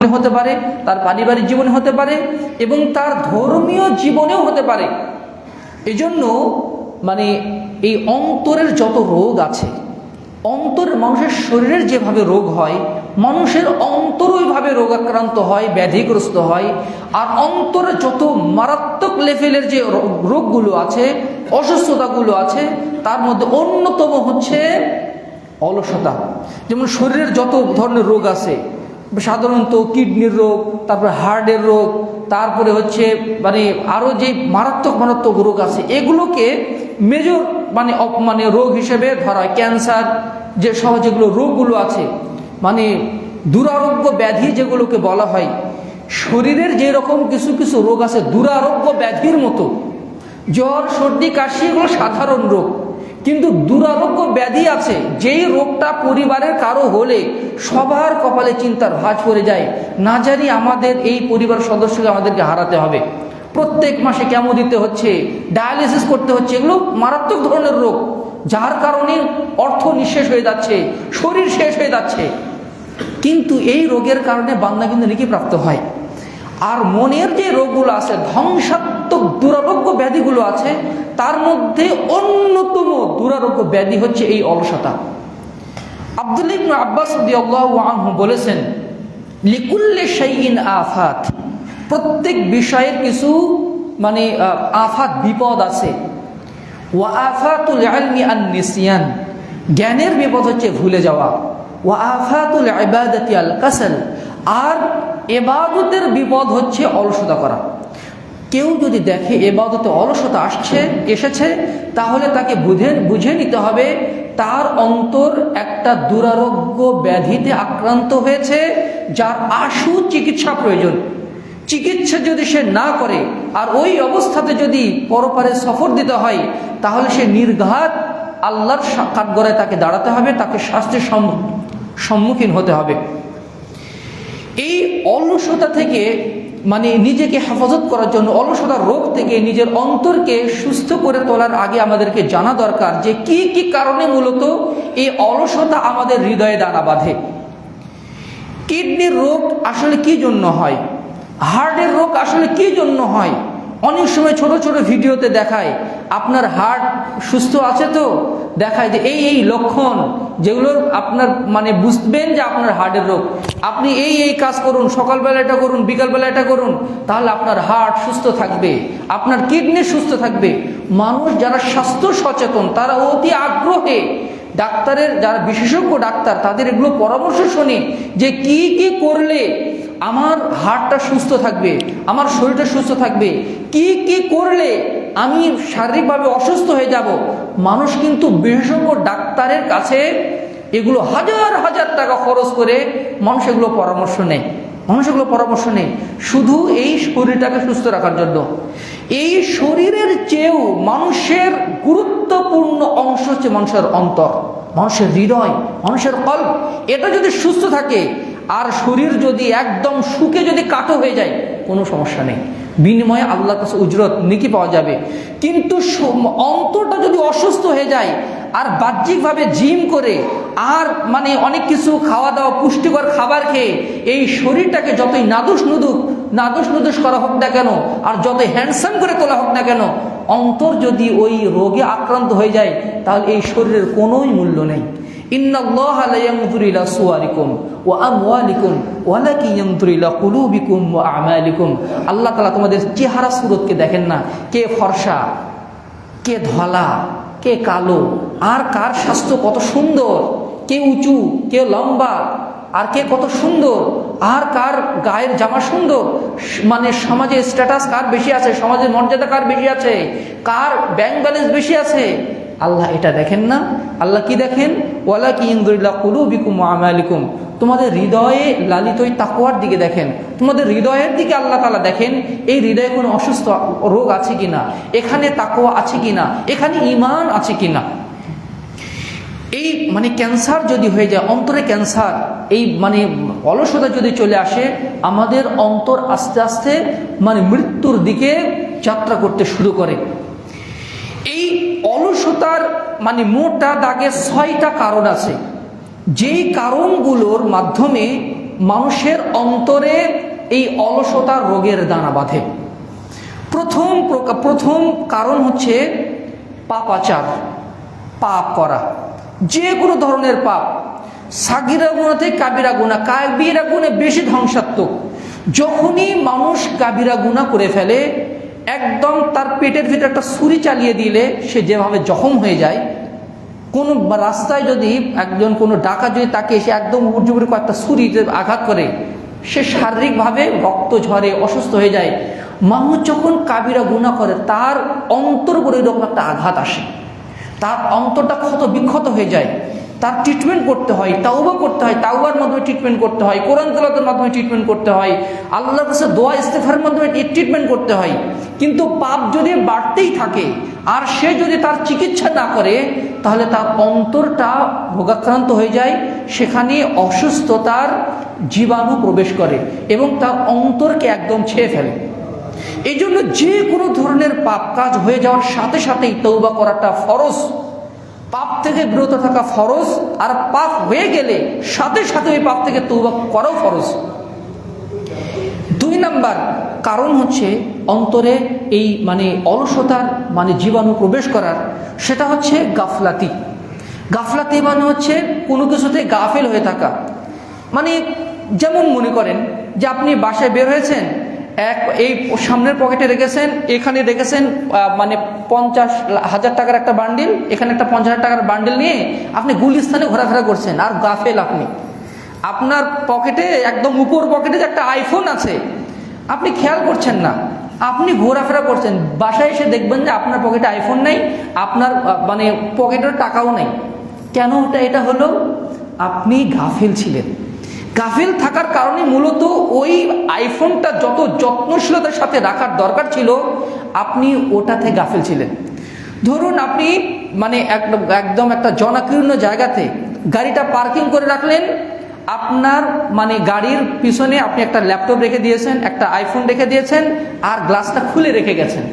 হতে পারে, তার পারিবারিক জীবনে হতে পারে এবং তার ধর্মীয় জীবনেও হতে পারে। এজন্য এই অন্তরের যত রোগ আছে, অন্তরের মানুষের শরীরের যেভাবে রোগ হয়, মানুষের অন্তর ওইভাবে রোগাক্রান্ত হয়, ব্যাধিগ্রস্ত হয়। আর অন্তরে যত মারাত্মক লেভেলের যে রোগগুলো আছে, অসুস্থতাগুলো আছে, তার মধ্যে অন্যতম হচ্ছে অলসতা। যেমন শরীরের যত ধরনের রোগ আছে, সাধারণত কিডনির রোগ, তারপরে হার্টের রোগ, তারপরে হচ্ছে আরও যে মারাত্মক মারাত্মক রোগ আছে, এগুলোকে মেজর রোগ হিসেবে ধরা হয়। ক্যান্সার যে সহ যেগুলো রোগগুলো আছে, দুরারোগ্য ব্যাধি যেগুলোকে বলা হয়, শরীরের যে রকম কিছু কিছু রোগ আছে দুরারোগ্য ব্যাধির মতো, জ্বর সর্দি কাশি এগুলো সাধারণ রোগ, কিন্তু দুরারোগ্য ব্যাধি আছে যেই রোগটা পরিবারের কারো হলে সবার কপালে চিন্তার ভাঁজ পড়ে যায়, না জানি আমাদের এই পরিবার সদস্যকে আমাদেরকে হারাতে হবে, প্রত্যেক মাসে কেমো দিতে হচ্ছে, ডায়ালিসিস করতে হচ্ছে। এগুলো মারাত্মক ধরনের রোগ, যার কারণে অর্থ নিঃশেষ হয়ে যাচ্ছে, শরীর শেষ হয়ে যাচ্ছে। কিন্তু এই রোগের কারণে বান্দা কিন্তু নেকি প্রাপ্ত হয়। আর মনের যে রোগগুলো আছে, ধ্বংসাত্মক দুরারোগ্য ব্যাধিগুলো আছে, তার মধ্যে অন্যতম দুরারোগ্য ব্যাধি হচ্ছে এই অলসতা। আব্দুল্লাহ ইবনে আব্বাস রাদিয়াল্লাহু আনহু বলেছেন, লিকুল্লি শাইইন আফাত, প্রত্যেক বিষয়ের কিছু আফাত বিপদ আছে। ওয়া আফাতুল ইলমি আন নিসিয়ান, জ্ঞানের বিপদ হচ্ছে ভুলে যাওয়া। ওয়া আফাতুল ইবাদাতি আল কাসাল, আর ইবাদতের বিপদ হচ্ছে অলসতা করা। কেউ যদি দেখে ইবাদতে অলসতা এসেছে, তাহলে তাকে বুঝে নিতে হবে তার অন্তর একটা দুরারোগ্য ব্যাধিতে আক্রান্ত হয়েছে, যার আশু চিকিৎসা প্রয়োজন। চিকিৎসা যদি সে না করে আর ওই অবস্থাতে যদি পরপারে সফর দিতে হয়, তাহলে সে নির্ঘাত আল্লাহর কাঠগড়ায় তাকে দাঁড়াতে হবে, তাকে শাস্তির সম্মুখীন হতে হবে। এই অলসতা থেকে নিজেকে হেফাজত করার জন্য, অলসতার রোগ থেকে নিজের অন্তরকে সুস্থ করে তোলার আগে আমাদেরকে জানা দরকার যে কি কি কারণে মূলত এই অলসতা আমাদের হৃদয়ে দানা বাঁধে। কিডনির রোগ আসলে কি জন্য হয়, হার্টের রোগ আসলে কি জন্য হয়। অনেক সময় ছোট ছোট ভিডিওতে দেখায় আপনার হার্ট সুস্থ আছে, তো দেখায় যে এই লক্ষণ, যেগুলো আপনার বুঝবেন যে আপনার হার্টের রোগ। আপনি এই কাজ করুন, সকালবেলা এটা করুন, বিকালবেলা এটা করুন, তাহলে আপনার হার্ট সুস্থ থাকবে, আপনার কিডনি সুস্থ থাকবে। মানুষ যারা স্বাস্থ্য সচেতন, তারা অতি আগ্রহে ডাক্তারের, যারা বিশেষজ্ঞ ডাক্তার, তাদের এগুলো পরামর্শ শোনে যে কি কি করলে আমার হার্টটা সুস্থ থাকবে, আমার শরীরটা সুস্থ থাকবে, কি কি করলে আমি শারীরিকভাবে অসুস্থ হয়ে যাব। মানুষ কিন্তু বিশেষজ্ঞ ডাক্তারের কাছে এগুলো হাজার হাজার টাকা খরচ করে মানুষ এগুলো পরামর্শ নেয় শুধু এই শরীরটাকে সুস্থ রাখার জন্য। এই শরীরের চেয়েও মানুষের গুরুত্বপূর্ণ অংশ হচ্ছে মানুষের অন্তর, মানুষের হৃদয়, মানুষের কল্প। এটা যদি সুস্থ থাকে আর শরীর যদি একদম শুকে যদি কাটো হয়ে যায়, কোনো সমস্যা নেই, বিনিময়ে আল্লাহর কাছে উজরত নেকি পাওয়া যাবে। কিন্তু অন্তরটা যদি অসুস্থ হয়ে যায় আর বাহ্যিকভাবে জিম করে আর অনেক কিছু খাওয়া দাওয়া, পুষ্টিকর খাবার খেয়ে এই শরীরটাকে যতই নাদুস নুদুস করা হোক না কেন, আর যতই হ্যান্ডসাম করে তোলা হোক না কেন, অন্তর যদি ওই রোগে আক্রান্ত হয়ে যায়, তাহলে এই শরীরের কোনোই মূল্য নেই। ইন্নাল্লাহা লা ইয়ানজুরু ইলা সুওয়ারিকুম ওয়া আমওয়ালিকুম ওয়ালাকিন ইয়ানজুরু ইলা কুলুবিকুম ওয়া আমালিকুম। আল্লাহ তাআলা তোমাদের চেহারা সুরতকে দেখেন না, কে ফর্সা, কে ধলা, কে কালো, আর কার স্বাস্থ্য কত সুন্দর, কে উঁচু, কে লম্বা, আর কে কত সুন্দর, আর কার গায়ের জামা সুন্দর, সমাজে স্ট্যাটাস কার বেশি আছে, সমাজের মর্যাদা কার বেশি আছে, কার ব্যাংক ব্যালেন্স বেশি আছে। আল্লাহ এটা দেখেন না। আল্লাহ কি দেখেন? ওয়ালাকিন ইয়ানজুরু ইলা কুলুবিকুম ওয়া আমালিকুম। তোমাদের হৃদয়ে লালিত ওই তাকওয়ার দিকে দেখেন, তোমাদের হৃদয়ের দিকে আল্লাহ তাআলা দেখেন, এই হৃদয়ে কোনো অসুস্থ রোগ আছে কিনা, এখানে তাকওয়া আছে কিনা, এখানে ঈমান আছে কিনা। এই ক্যান্সার যদি হয়ে যায়, অন্তরে ক্যান্সার, এই অলসতা যদি চলে আসে, আমাদের অন্তর আস্তে আস্তে মৃত্যুর দিকে যাত্রা করতে শুরু করে। এই অলসতার মোটা দাগে 6টা কারণ আছে, যেই কারণগুলোর মাধ্যমে মানুষের অন্তরে এই অলসতার রোগের দানা বাঁধে। প্রথম কারণ হচ্ছে পাপাচার, পাপ করা, যে কোনো ধরনের পাপ, সাগিরা গুনাহ থেকে কাবিরা গুনাহ, কাবিরা গুনাহ বেশি ধ্বংসাত্মক। যখনই মানুষ কাবিরা গুনাহ করে ফেলে, একদম তার পেটের ভিতরে একটা ছুরি চালিয়ে দিলে সে যেভাবে জখম হয়ে যায়, কোনো রাস্তায় যদি একজন কোনো ডাকাত যদি তাকে এসে একদম উপর্যুপরি কয়েকটা ছুরি আঘাত করে, সে শারীরিকভাবে রক্ত ঝরে, অসুস্থ হয়ে যায়। মানুষ যখন কাবিরা গুনাহ করে তার অন্তর করে এরকম একটা আঘাত আসে, তার অন্তরটা ক্ষত বিক্ষত হয়ে যায়, তার ট্রিটমেন্ট করতে হয়, তাওবা করতে হয়, তাওবার মাধ্যমে ট্রিটমেন্ট করতে হয়, কোরআন তেলাওয়াতের মাধ্যমে ট্রিটমেন্ট করতে হয়, আল্লাহর কাছে দোয়া ইস্তেগফারের মাধ্যমে ট্রিটমেন্ট করতে হয়। কিন্তু পাপ যদি বাড়তেই থাকে আর সে যদি তার চিকিৎসা না করে, তাহলে তার অন্তরটা ভোগাক্রান্ত হয়ে যায়, সেখানে অসুস্থতার জীবাণু প্রবেশ করে এবং তার অন্তরকে একদম ছেয়ে ফেলে। এই জন্য যে কোনো ধরনের পাপ কাজ হয়ে যাওয়ার সাথে সাথেই তওবা করাটা ফরজ, পাপ থেকে বিরত থাকা ফরজ, আর পাপ হয়ে গেলে সাথে সাথে ওই পাপ থেকে তওবা করাও ফরজ। 2 নাম্বার কারণ হচ্ছে অন্তরে এই অলসতার জীবাণু প্রবেশ করার, সেটা হচ্ছে গাফলাতি। গাফলাতি হচ্ছে কোনো কিছুতে গাফেল হয়ে থাকা। যেমন মনে করেন যে আপনি বাসায় বের হয়েছেন, এই সামনের পকেটে রেখেছেন, এখানে রেখেছেন 50,000 টাকার একটা বান্ডিল, এখানে একটা 50,000 টাকার বান্ডিল নিয়ে আপনি গুলিস্তানে ঘোরাফেরা করছেন, আর গাফেল আপনি। আপনার পকেটে একদম উপর পকেটে যে একটা আইফোন আছে, আপনি খেয়াল করছেন না, আপনি ঘোরাফেরা করছেন, বাসায় এসে দেখবেন যে আপনার পকেটে আইফোন নেই, আপনার পকেটের টাকাও নেই। কেন এটা হলো? আপনি গাফেল ছিলেন। গাফিল থাকার কারণে মূলত ওই আইফোনটা যত যত্নশীলতার সাথে রাখার দরকার ছিল, আপনি ওটাতে গাফিল ছিলেন। ধরুন আপনি একদম একটা জনাকীর্ণ জায়গাতে গাড়িটা পার্কিং করে রাখলেন, আপনার গাড়ির পিছনে আপনি একটা ল্যাপটপ রেখে দিয়েছেন, একটা আইফোন রেখে দিয়েছেন, আর গ্লাসটা খুলে রেখে গেছেন।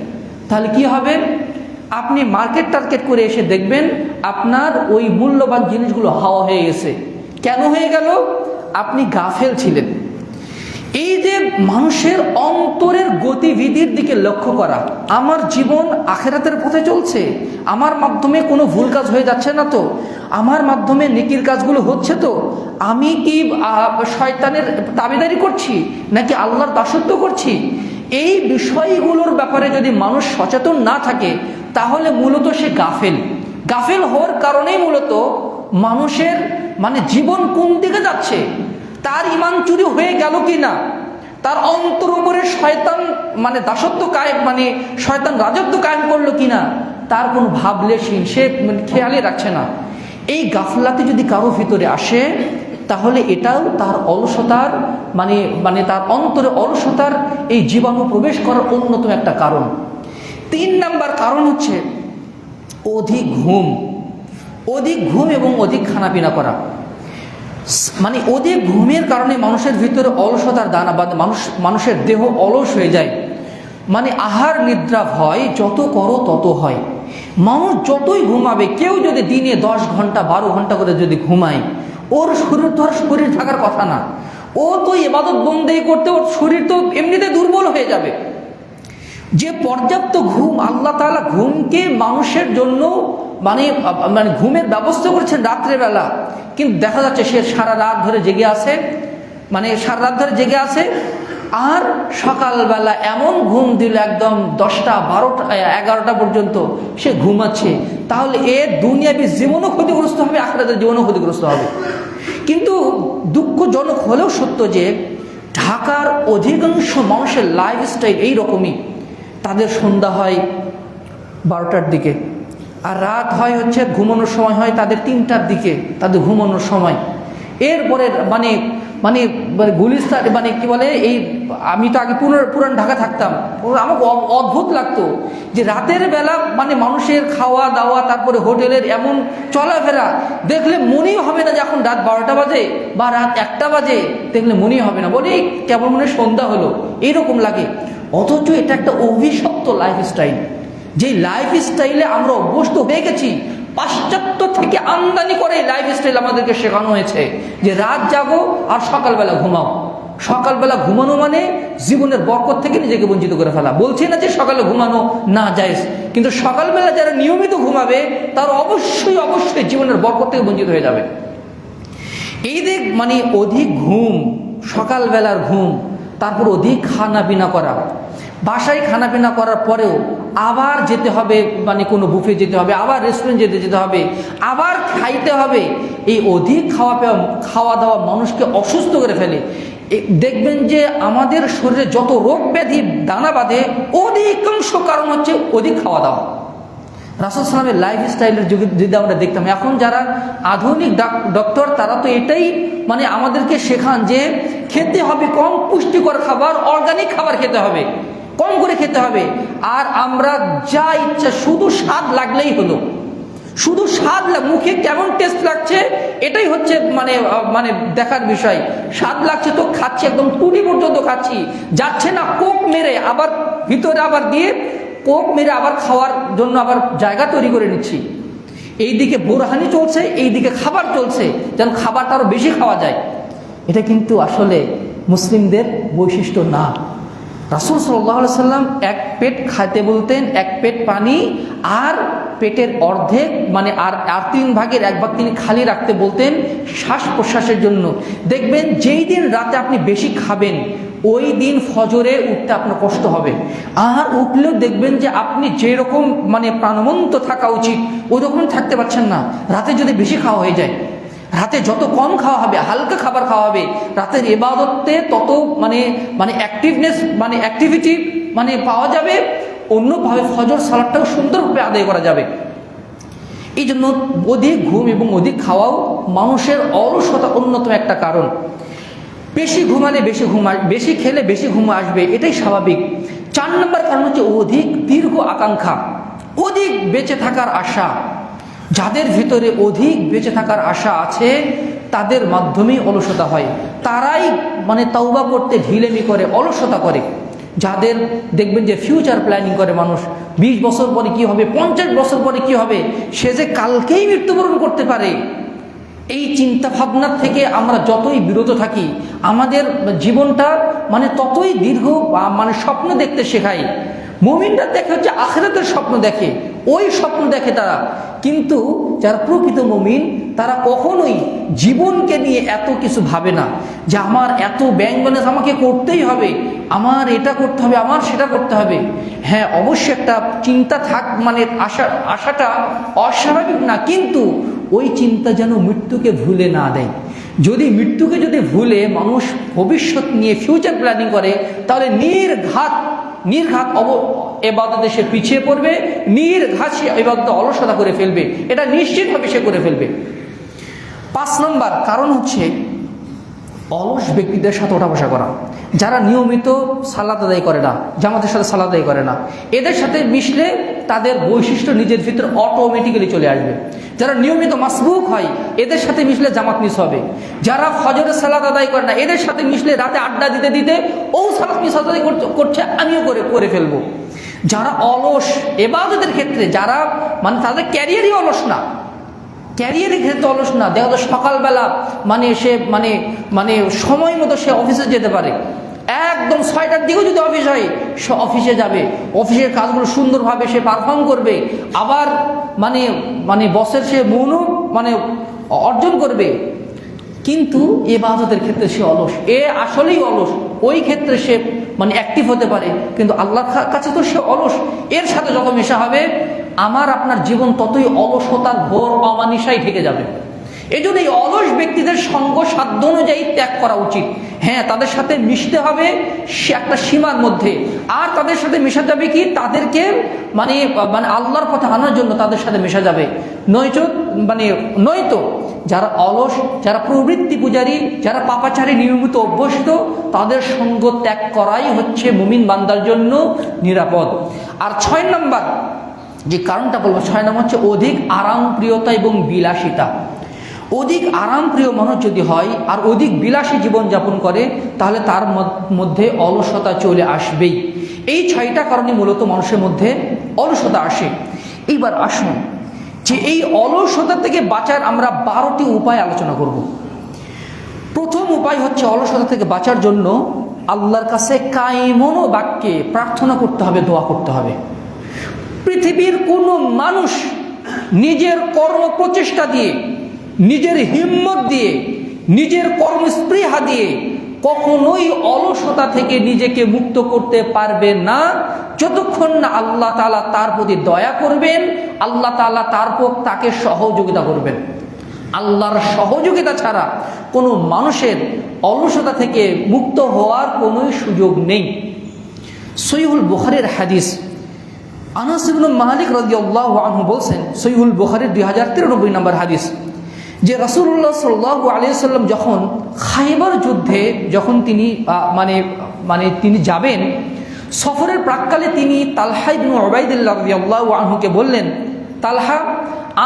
তাহলে কি হবে? আপনি মার্কেট টার্গেট করে এসে দেখবেন আপনার ওই মূল্যবান জিনিসগুলো হাওয়া হয়ে গেছে। কেন হয়ে গেল? আপনি গাফেল ছিলেন। এই যে মানুষের অন্তরের গতিবিধির দিকে লক্ষ্য করা, আমার জীবন আখেরাতের পথে চলছে, আমার মাধ্যমে কোনো ভুল কাজ হয়ে যাচ্ছে না তো, আমার মাধ্যমে নেকির কাজগুলো হচ্ছে তো, আমি কি শয়তানের তাবেদারি করছি নাকি আল্লাহর দাসত্ব করছি, এই বিষয়গুলোর ব্যাপারে যদি মানুষ সচেতন না থাকে, তাহলে মূলত সে গাফেল। গাফেল হওয়ার কারণেই মূলত মানুষের জীবন কোন দিকে যাচ্ছে, তার ঈমান চুরি হয়ে গেল কিনা, তার অন্তর উপরে শয়তান দাসত্ব কায়েম শয়তান রাজত্ব কায়েম করলো কিনা, তার কোনো ভাবলেশীন সে খেয়ালই রাখছে না। এই গাফলাতে যদি কারো ভিতরে আসে, তাহলে এটাও তার অলসতার তার অন্তরে অলসতার এই জীবাণু প্রবেশ করার অন্যতম একটা কারণ। 3 নাম্বার কারণ হচ্ছে অধিক ঘুম। অধিক ঘুম এবং অধিক খানাপিনা করা, অধিক ঘুমের কারণে মানুষের ভিতরে অলসতার দানা বাঁধে, মানুষের দেহ অলস হয়ে যায়। আহার নিদ্রা ভয় যত করো তত হয়। মানুষ যতই ঘুমাবে, কেউ যদি দিনে 10 ঘন্টা 12 ঘন্টা করে যদি ঘুমায়, ওর শরীর তো আর শরীর থাকার কথা না, ও তো ইবাদত বন্দেগি করতে ওর শরীর তো এমনিতে দুর্বল হয়ে যাবে। যে পর্যাপ্ত ঘুম, আল্লাহ তাআলা ঘুমকে মানুষের জন্য ঘুমের ব্যবস্থা করেছেন রাত্রেবেলা, কিন্তু দেখা যাচ্ছে সে সারা রাত ধরে জেগে আছে, আর সকালবেলা এমন ঘুম দিল একদম 10টা 12টা 11টা পর্যন্ত সে ঘুমাচ্ছে। তাহলে এর দুনিয়াবী জীবনও ক্ষতিগ্রস্ত হবে, আখিরাতের জীবনও ক্ষতিগ্রস্ত হবে। কিন্তু দুঃখজনক হলেও সত্য যে ঢাকার অধিকাংশ মানুষের লাইফস্টাইল এইরকমই। তাদের সন্ধ্যা হয় 12টার দিকে, আর রাত হচ্ছে ঘুমানোর সময় হয় তাদের 3টার দিকে, তাদের ঘুমানোর সময়। এরপরে গুলিস্তান কি বলে, এই আমি তো আগে পুরান ঢাকা থাকতাম, আমাকে অদ্ভুত লাগতো যে রাতের বেলা মানুষের খাওয়া দাওয়া, তারপরে হোটেলের এমন চলাফেরা দেখলে মনেই হবে না যে এখন রাত 12টা বাজে বা রাত 1টা বাজে, দেখলে মনেই হবে না, বলে কেমন মনে সন্ধ্যা হলো এইরকম লাগে। অথচ এটা একটা অভিশপ্ত লাইফস্টাইল, যে লাইফস্টাইলে আমরা অভ্যস্ত হয়ে গেছি। পাশ্চাত্য থেকে আমদানি করে লাইফস্টাইল আমাদেরকে শেখানো হয়েছে যে রাত জাগো আর সকালবেলা ঘুমাও। সকালবেলা ঘুমানো মানে জীবনের বরকত থেকে নিজেকে বঞ্চিত করে ফেলা। বলছি না যে সকালে ঘুমানো না জায়েজ, কিন্তু সকালবেলা যারা নিয়মিত ঘুমাবে তারা অবশ্যই অবশ্যই জীবনের বরকত থেকে বঞ্চিত হয়ে যাবে। এই দিক মানে অধিক ঘুম, সকালবেলার ঘুম, তারপর অধিক খানা পিনা করা, বাসায় খানা পিনা করার পরেও আবার যেতে হবে মানে কোনো বুফে যেতে হবে, আবার রেস্টুরেন্ট যেতে হবে, আবার খাইতে হবে। এই অধিক খাওয়া দাওয়া মানুষকে অসুস্থ করে ফেলে। দেখবেন যে আমাদের শরীরে যত রোগ ব্যাধি দানা বাঁধে অধিকাংশ কারণ হচ্ছে অধিক খাওয়া দাওয়া। রাসূল সাল্লাল্লাহু আলাইহি লাইফস্টাইলের যুগে যদি আমরা দেখতাম, এখন যারা আধুনিক ডক্টর তারা তো এটাই মানে আমাদেরকে শেখান যে খেতে হবে কম পুষ্টিকর খাবার, অর্গানিক খাবার খেতে হবে, কম করে খেতে হবে। আর আমরা যা ইচ্ছা শুধু স্বাদ লাগলেই হলো, শুধু স্বাদ মুখে কেমন টেস্ট লাগছে এটাই হচ্ছে মানে মানে দেখার বিষয়। স্বাদ লাগছে তো খাচ্ছি, একদম টুটি পর্যন্ত খাচ্ছি, যাচ্ছে না কোক মেরে আবার ভিতরে আবার দিয়ে কোক মেরে আবার খাওয়ার জন্য আবার জায়গা তৈরি করে নিচ্ছি। এইদিকে বোরহানি চলছে, এইদিকে খাবার চলছে, যেন খাবারটা আরো বেশি খাওয়া যায়। এটা কিন্তু আসলে মুসলিমদের বৈশিষ্ট্য না। রাসূল সাল্লাল্লাহু আলাইহি সাল্লাম এক পেট খাইতে বলতেন, এক পেট পানি, আর পেটের অর্ধেক মানে আর 3 ভাগের 1 ভাগ তিনি খালি রাখতে বলতেন শ্বাস প্রশ্বাসের জন্য। দেখবেন যেই দিন রাতে আপনি বেশি খাবেন ওই দিন ফজরে উঠতে আপনার কষ্ট হবে, আর উঠলেও দেখবেন যে আপনি যেরকম মানে প্রাণবন্ত থাকা উচিত ওই রকম থাকতে পারছেন না। রাতে যদি বেশি খাওয়া হয়ে যায়, রাতে যত কম খাওয়া হবে, হালকা খাবার খাওয়া হবে, রাতের ইবাদতে তত মানে মানে অ্যাক্টিভনেস মানে অ্যাক্টিভিটি মানে পাওয়া যাবে, অন্যভাবে ফজর সালাতটাও সুন্দরভাবে আদায় করা যাবে। এই জন্য অধিক ঘুম এবং অধিক খাওয়াও মানুষের অলসতা অন্যতম একটা কারণ। বেশি ঘুমালে বেশি খেলে বেশি ঘুম আসবে, এটাই স্বাভাবিক। 4 নম্বর কারণ হচ্ছে অধিক দীর্ঘ আকাঙ্ক্ষা, অধিক বেঁচে থাকার আশা। যাদের ভিতরে অধিক বেঁচে থাকার আশা আছে তাদের মাধ্যমেই অলসতা হয়, তারাই মানে তওবা করতে ঢিলেমি করে, অলসতা করে। যাদের দেখবেন যে ফিউচার প্ল্যানিং করে মানুষ, 20 বছর পরে কি হবে, 50 বছর পরে কি হবে, সে যে কালকেই মৃত্যুবরণ করতে পারে, এই চিন্তা ভাবনার থেকে আমরা যতই বিরত থাকি আমাদের জীবনটা মানে ততই দীর্ঘ মানে স্বপ্ন দেখতে শেখাই। মুমিনরা দেখে হচ্ছে আখিরাতের স্বপ্ন দেখে, ওই স্বপ্ন দেখে তারা। কিন্তু যারা প্রকৃত মুমিন তারা কখনোই জীবনকে নিয়ে এত কিছু ভাবে না যে আমার এত ব্যাংক ব্যালেন্স আমাকে করতেই হবে, আমার এটা করতে হবে, আমার সেটা করতে হবে। হ্যাঁ, অবশ্যই একটা চিন্তা থাক মানে আশাটা অস্বাভাবিক না, কিন্তু ওই চিন্তা যেন মৃত্যুকে ভুলে না দেয়। যদি মৃত্যুকে ভুলে মানুষ ভবিষ্যৎ নিয়ে ফিউচার প্ল্যানিং করে তাহলে নির্ঘাত এবাদতে সে পিছিয়ে পড়বে, নির্ঘাত সে এবাদতে অলসতা করে ফেলবে, এটা নিশ্চিতভাবে সে করে ফেলবে। 5 নম্বর কারণ হচ্ছে অলস ব্যক্তিদের সাথে ওঠা বসা করা। যারা নিয়মিত সালাত আদায় করে না, জামাতের সাথে সালাত আদায় করে না, এদের সাথে মিশলে তাদের বৈশিষ্ট্য নিজের ভিতরে অটোমেটিক্যালি চলে আসবে। যারা নিয়মিত মাসবুক হয় এদের সাথে মিশলে জামাত মিস হবে। যারা ফজরের সালাত আদায় করে না এদের সাথে মিশলে রাতে আড্ডা দিতে দিতে ও সালাত মিস আদায় করছে, আমিও করে ফেলবো। যারা অলস ইবাদতের ক্ষেত্রে, যারা মানে তাদের ক্যারিয়ারই অলস না, ক্যারিয়ারের ক্ষেত্রে অলস না, দেখা যায় সকালবেলা মানে সে মানে সময় মতো সে অফিসে যেতে পারে, একদম 6টার দিকেও যদি অফিস হয় সে অফিসে যাবে, অফিসের কাজগুলো সুন্দরভাবে সে পারফর্ম করবে, আবার মানে বসের সে মনও মানে অর্জন করবে। কিন্তু ইবাদতের ক্ষেত্রে সে অলস, আসলেই অলস। ওই ক্ষেত্রে সে মানে অ্যাক্টিভ হতে পারে, কিন্তু আল্লাহর কাছে তো সে অলস। এর সাথে যত মেশা হবে আমার আপনার জীবন ততই অলসতার ঘোর অমানিসায় ঢেকে যাবে। এই জন্য এই অলস ব্যক্তিদের সঙ্গ সাধ্য অনুযায়ী ত্যাগ করা উচিত। হ্যাঁ, তাদের সাথে মিশতে হবে একটা সীমার মধ্যে, আর তাদের সাথে মেশা যাবে কি তাদেরকে মানে আল্লাহর পথে আনার জন্য তাদের সাথে মেশা যাবে। নয়তো যারা অলস, যারা প্রবৃত্তি পূজারী, যারা পাপাচারী নিয়মিত অভ্যস্ত, তাদের সঙ্গ ত্যাগ করাই হচ্ছে মুমিন বান্দার জন্য নিরাপদ। আর 6 নম্বর যে কারণটা বলবো, 6 নম্বর হচ্ছে অধিক আরামপ্রিয়তা এবং বিলাসিতা। অধিক আরামপ্রিয় মানুষ যদি হয় আর অধিক বিলাসী জীবনযাপন করে তাহলে তার মধ্যে অলসতা চলে আসবেই। এই 6টা কারণে মূলত মানুষের মধ্যে অলসতা আসে। এইবার আসুন যে এই অলসতা থেকে বাঁচার আমরা 12টি উপায় আলোচনা করব। প্রথম উপায় হচ্ছে অলসতা থেকে বাঁচার জন্য আল্লাহর কাছে কায়মনো বাক্যে প্রার্থনা করতে হবে, দোয়া করতে হবে। পৃথিবীর কোনো মানুষ নিজের কর্ম প্রচেষ্টা দিয়ে, নিজের হিম্মত দিয়ে, নিজের কর্মস্পৃহা দিয়ে কখনোই অলসতা থেকে নিজেকে মুক্ত করতে পারবে না, যতক্ষণ না আল্লাহ তাআলা তার প্রতি দয়া করবেন, আল্লাহ তাআলা তাকে সহযোগিতা করবেন। আল্লাহর সহযোগিতা ছাড়া কোনো মানুষের অলসতা থেকে মুক্ত হওয়ার কোনো সুযোগ নেই। সহিহুল বুখারীর হাদিস, আনাস ইবনে মালিক রাদিয়াল্লাহু আনহু বলছেন, সহিহুল বুখারীর 2093 নম্বর হাদিস, যে রাসূলুল্লাহ সাল্লাল্লাহু আলাইহি ওয়াসাল্লাম যখন খায়বার যুদ্ধে তিনি তিনি যাবেন, সফরের প্রাক্কালে তিনি তালহা ইবনে উবাইদুল্লাহ রাদিয়াল্লাহু আনহুকে বললেন, তালহা,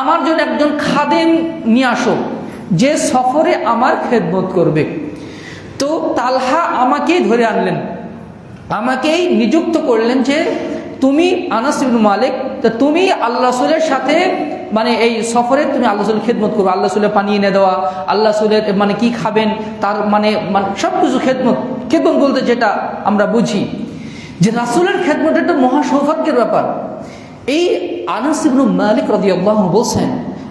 আমার জন্য একজন খাদেম নিয়ে আসো যে সফরে আমার খেদমত করবে। তো তালহা আমাকেই ধরে আনলেন, আমাকেই নিযুক্ত করলেন যে তুমি আনাস ইবনে মালিক, তুমি আল্লাহ রাসূলের সাথে এই সফরে তুমি আল্লাহ রাসূলের খেদমত করবে। আল্লাহ রাসূলের পানি এনে দেওয়া, আল্লাহ রাসূলের কি খাবেন তার সব কিছু খেদমত বলতে যেটা আমরা বুঝি যে রাসূলের খেদমত একটা মহা সৌভাগ্যের ব্যাপার। এই আনাস ইবনে মালিক রাদিয়াল্লাহু আনহু বলছেন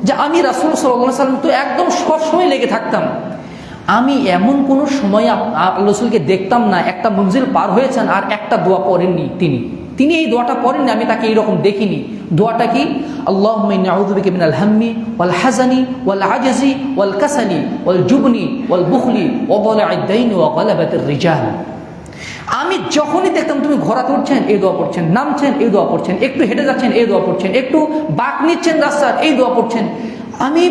যে আমি রাসূল সাল্লাল্লাহু আলাইহি ওয়াসাল্লাম তো একদম সব সময় লেগে থাকতাম, আমি এমন কোনো সময় আল্লাহ রাসূলকে দেখতাম না একটা মঞ্জিল পার হয়েছেন আর একটা দোয়া পড়েননি। তিনি এই দোয়াটা পড়েননি, আমি তাকে এইরকম দেখিনি। দোয়াটা কি? আল্লাহুম্মা ইন্নী আউযু বিকা মিনাল হাম্মি ওয়াল হাযানি ওয়াল আজজি ওয়াল কাসালি ওয়াল জুবনি ওয়াল বুখলি ওয়া দালা'আদ দাইনি ওয়া গালাবাতির রিজাল। আমি যখনই দেখতাম তুমি ঘোড়াতে উঠছেন এই দোয়া পড়ছেন, নামছেন এই দোয়া পড়ছেন, একটু হেঁটে যাচ্ছেন এই দোয়া পড়ছেন, একটু বাঁক নিচ্ছেন রাস্তার এই দোয়া পড়ছেন, আমি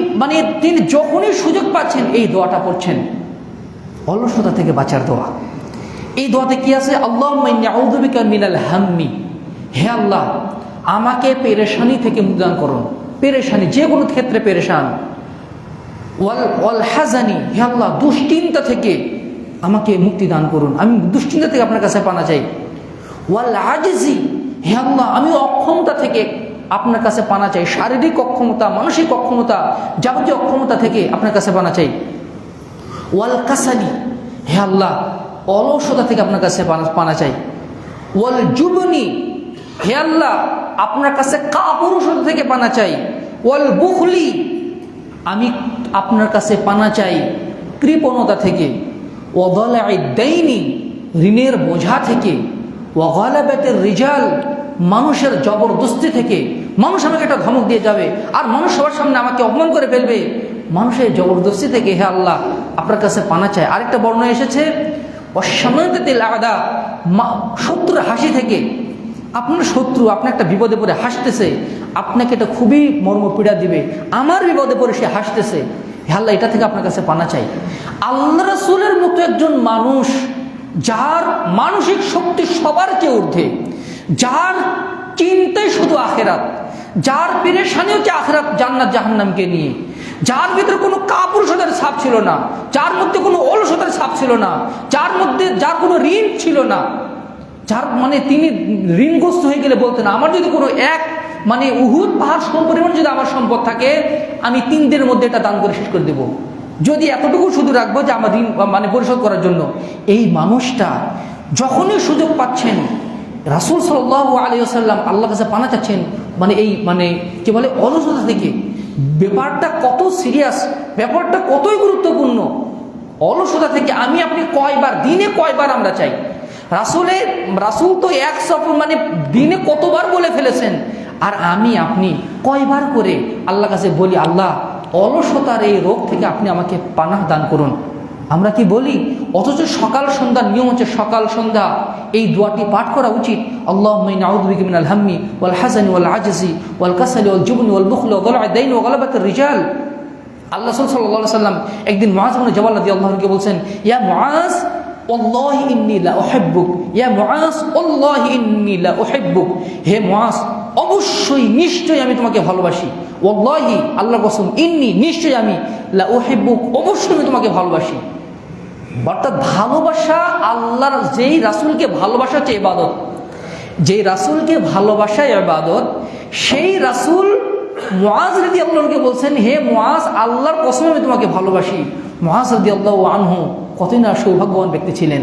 তিনি যখনই সুযোগ পাচ্ছেন এই দোয়াটা পড়ছেন। অলসতা থেকে বাঁচার দোয়া। এই দোয়াতে কি আছে? আল্লাহুম্মা ইন্নী আউযু বিকা মিনাল হাম্মি, হে আল্লাহ আমাকে পেরেশানি থেকে মুক্তি দান করুন। পেরেশানি, যে কোনো ক্ষেত্রে পেরেশান। ওয়াল হাজানি, হে আল্লাহ দুশ্চিন্তা থেকে আমাকে মুক্তি দান করুন, আমি দুশ্চিন্তা থেকে আপনার কাছে পানা চাই। ওয়াল আজজি, হে আল্লাহ আমি অক্ষমতা থেকে আপনার কাছে পানা চাই, শারীরিক অক্ষমতা, মানসিক অক্ষমতা, যাবতীয় অক্ষমতা থেকে আপনার কাছে পানা চাই। ওয়াল কাসালি, হে আল্লাহ অলসতা থেকে আপনার কাছে পানা চাই। ওয়াল জুবনি, হে আল্লাহ আপনার কাছে কাপুরুষতা থেকে পানা চাই। ওয়াল বুখলি, আমি আপনার কাছে পানা চাই কৃপণতা থেকে। ওয়া দালা'আদ দাইনি, ঋণের বোঝা থেকে। ওয়া গালাবাতির রিজাল, মানুষের জবরদস্তি থেকে। মানুষ আমাকে একটা ধমক দিয়ে যাবে আর মানুষ সবার সামনে আমাকে অপমান করে ফেলবে, মানুষের জবরদস্তি থেকে হে আল্লাহ আপনার কাছে পানা চাই। আরেকটা বর্ণনা এসেছে ওয়াশামাতাতিল আদা, শত্রুর হাসি থেকে। আপনার শত্রু আপনার একটা বিপদে পড়ে হাসতেছে, আপনাকে এটা খুবই মর্মপীড়া দিবে, আমার বিপদে পড়ে সে হাসতেছে, হে আল্লাহ এটা থেকে আপনার কাছে পানা চাই। আল্লাহ রাসূলের মতো একজন মানুষ, যার মানসিক শক্তি সবার চেয়ে ঊর্ধ্বে, যার চিন্তায় শুধু আখেরাত, যার পেরেশানি হচ্ছে আখেরাত জান্নাত জাহান্নামকে নিয়ে, যার ভিতরে কোনো কাপুরুষতার ছাপ ছিল না, যার মধ্যে কোনো অলসতার ছাপ ছিল না, যার কোনো ঋণ ছিল না, যার তিনি ঋণগ্রস্ত হয়ে গেলে বলতেন আমার যদি কোনো উহুদ পাহাড় সমপরিমাণ যদি আমার সম্পদ থাকে আমি 3 দিনের মধ্যে এটা দান করে শেষ করে দেবো, যদি এতটুকু শুধু রাখবো যে আমার ঋণ পরিশোধ করার জন্য। এই মানুষটা যখনই সুযোগ পাচ্ছেন রাসূল সাল্লাল্লাহু আলাইহি ওয়াসাল্লাম আল্লাহর কাছে পানা চাচ্ছেন, কি বলে অলসতা থেকে। ব্যাপারটা কত সিরিয়াস, ব্যাপারটা কতই গুরুত্বপূর্ণ। অলসতা থেকে আমি আপনি দিনে কয়বার আমরা চাই? রাসূল তো এক সফর দিনে কতবার বলে ফেলেছেন, আর আমি আপনি কয়বার করে আল্লাহর কাছে বলি আল্লাহ অলসতার এই রোগ থেকে আপনি আমাকে পানাহ দান করুন। আমরা কি বলি? অথচ সকাল সন্ধ্যার নিয়ম হচ্ছে সকাল সন্ধ্যা এই দোয়াটি পাঠ করা উচিত। আল্লাহুম্মা ইন্নী আউযু বিকা মিনাল হাম্মি ওয়াল হাযানি ওয়াল আজজি ওয়াল কাসালি ওয়াল জুবনি ওয়াল বুখলি ওয়া দালা'আদ দাইনি ওয়া গালাবাতির রিজাল। আল্লাহ সাল্লাল্লাহু আলাইহি ওয়াসাল্লাম একদিন মুআয ইবনে জাবাল রাদিয়াল্লাহু আনহুকে বলছেন, ইয়া মুআয ওয়াল্লাহি ইন্নী লা উহিব্বুক, ইয়া মুআয ওয়াল্লাহি ইন্নী লা উহিব্বুক, হে মুআয অবশ্যই নিশ্চয়ই আমি তোমাকে ভালোবাসি। ওয়াল্লাহি আল্লাহর কসম, ইন্নী নিশ্চয়ই আমি, লা উহিব্বুক অবশ্যই আমি তোমাকে ভালোবাসি। অর্থাৎ ভালোবাসা, আল্লাহর যেই রাসূলকে ভালোবাসা হচ্ছে ইবাদত, যেই রাসূলকে ভালোবাসা ইবাদত, সেই রাসূল মুআজ রাদিয়াল্লাহু আনহুকে বলছেন, হে মুআজ, আল্লাহর কসম আমি তোমাকে ভালোবাসি। মুআজ রাদিয়াল্লাহু আনহু কতই না সৌভাগ্যবান ব্যক্তি ছিলেন।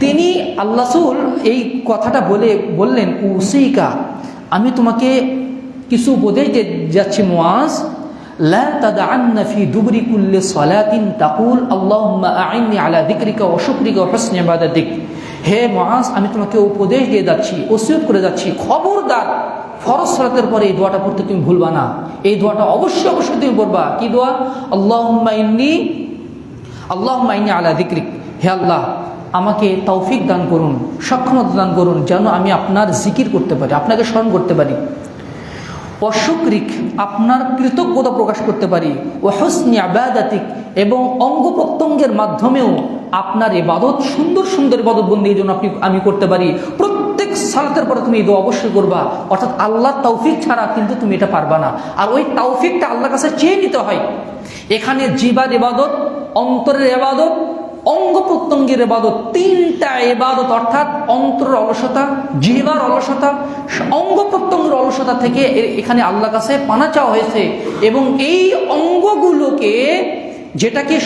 তিনি আল্লাহ রাসূল এই কথাটা বললেন, উসিকা, আমি তোমাকে কিছু উপদেশ দিয়ে যাচ্ছি মুআজ, লা তাদআন্না ফি দুবরি কুল্লি সালাতিন তাকুল আল্লাহুম্মা আ'ইন্নি আলা যিকরিকা ওয়া শুকরিকা ওয়া হুসনি ইবাদাতিক। হে মুআজ, আমি তোমাকে উপদেশ দিয়ে যাচ্ছি, ওসিয়ত করে যাচ্ছি, খবরদার ফরজ সালাতের পরে এই দোয়াটা পড়তে তুমি ভুলবা না। এই দোয়াটা অবশ্যই তুমি পড়বা। কি দোয়া? আল্লাহুম্মা ইন্নি আলা যিকরিক, হে আল্লাহ আমাকে তৌফিক দান করুন, সক্ষমতা দান করুন, যেন আমি আপনার জিকির করতে পারি, আপনাকে স্মরণ করতে পারি। অশুকরিক, আপনার কৃতজ্ঞতা প্রকাশ করতে পারি। ও হুসনি ইবাদাতিক, এবং অঙ্গ প্রত্যঙ্গের মাধ্যমেও আপনার ইবাদত, সুন্দর সুন্দর ইবাদত বন্দেগীর জন্য আমি করতে পারি। প্রত্যেক সালাতের পরে তুমি এই দোয়া অবশ্যই করবা। অর্থাৎ আল্লাহর তৌফিক ছাড়া কিন্তু তুমি এটা পারবা না। আর ওই তৌফিকটা আল্লাহর কাছে চেয়ে নিতে হয়। এখানে জিহ্বার ইবাদত, অন্তরের ইবাদত, অঙ্গ প্রত্যঙ্গের ইবাদত, তিনটা ইবাদত, অর্থাৎ অন্তরের অলসতা, জিহ্বার অলসতা, অঙ্গ প্রত্যঙ্গের অলসতা থেকে এখানে আল্লাহর কাছে পানা চাওয়া হয়েছে। এবং এই অঙ্গগুলোকে, যেটাকে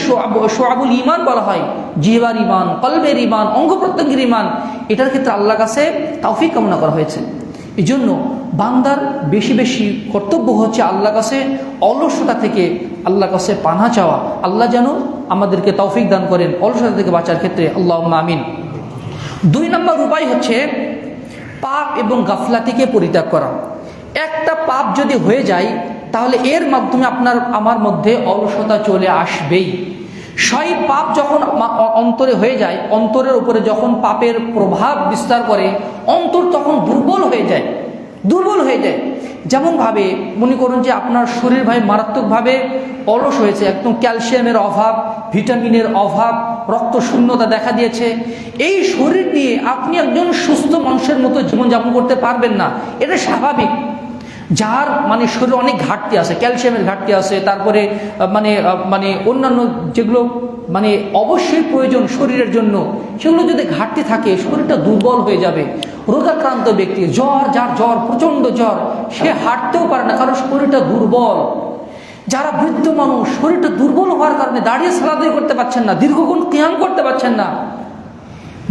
শোয়াবুল ঈমান বলা হয়, জিহ্বার ঈমান, কলবের ঈমান, অঙ্গ প্রত্যঙ্গের ঈমান, এটার ক্ষেত্রে আল্লাহর কাছে তৌফিক কামনা করা হয়েছে। এই জন্য বান্দার বেশি বেশি কর্তব্য হচ্ছে আল্লাহর কাছে অলসতা থেকে আল্লাহর কাছে পানা চাওয়া। আল্লাহ যেন আমাদেরকে তৌফিক দান করেন অলসতা থেকে বাঁচার ক্ষেত্রে, আল্লাহুম্মা আমিন। 2 নম্বর উপায় হচ্ছে পাপ এবং গাফলাতিকে পরিত্যাগ করা। একটা পাপ যদি হয়ে যায় তাহলে এর মাধ্যমে আমার মধ্যে অলসতা চলে আসবেই। সেই পাপ যখন অন্তরে হয়ে যায়, অন্তরের উপরে যখন পাপের প্রভাব বিস্তার করে, অন্তর তখন দুর্বল হয়ে যায়। যেমনভাবে মনে করুন যে আপনার শরীর মারাত্মকভাবে অলস হয়েছে, একদম ক্যালসিয়ামের অভাব, ভিটামিনের অভাব, রক্ত শূন্যতা দেখা দিয়েছে। এই শরীর নিয়ে আপনি একজন সুস্থ মানুষের মতো জীবনযাপন করতে পারবেন না, এটা স্বাভাবিক। যার শরীরে অনেক ঘাটতি আছে, ক্যালসিয়ামের ঘাটতি আছে, তারপরে অন্যান্য যেগুলো অবশ্যই প্রয়োজন শরীরের জন্য, সেগুলো যদি ঘাটতি থাকে শরীরটা দুর্বল হয়ে যাবে। রোগাক্রান্ত ব্যক্তি, যার জ্বর, প্রচণ্ড জ্বর, সে হাঁটতেও পারে না, কারণ শরীরটা দুর্বল। যারা বৃদ্ধ মানুষ, শরীরটা দুর্বল হওয়ার কারণে দাঁড়িয়ে সালাত করতে পারছেন না, দীর্ঘক্ষণ কিয়াম করতে পারছেন না।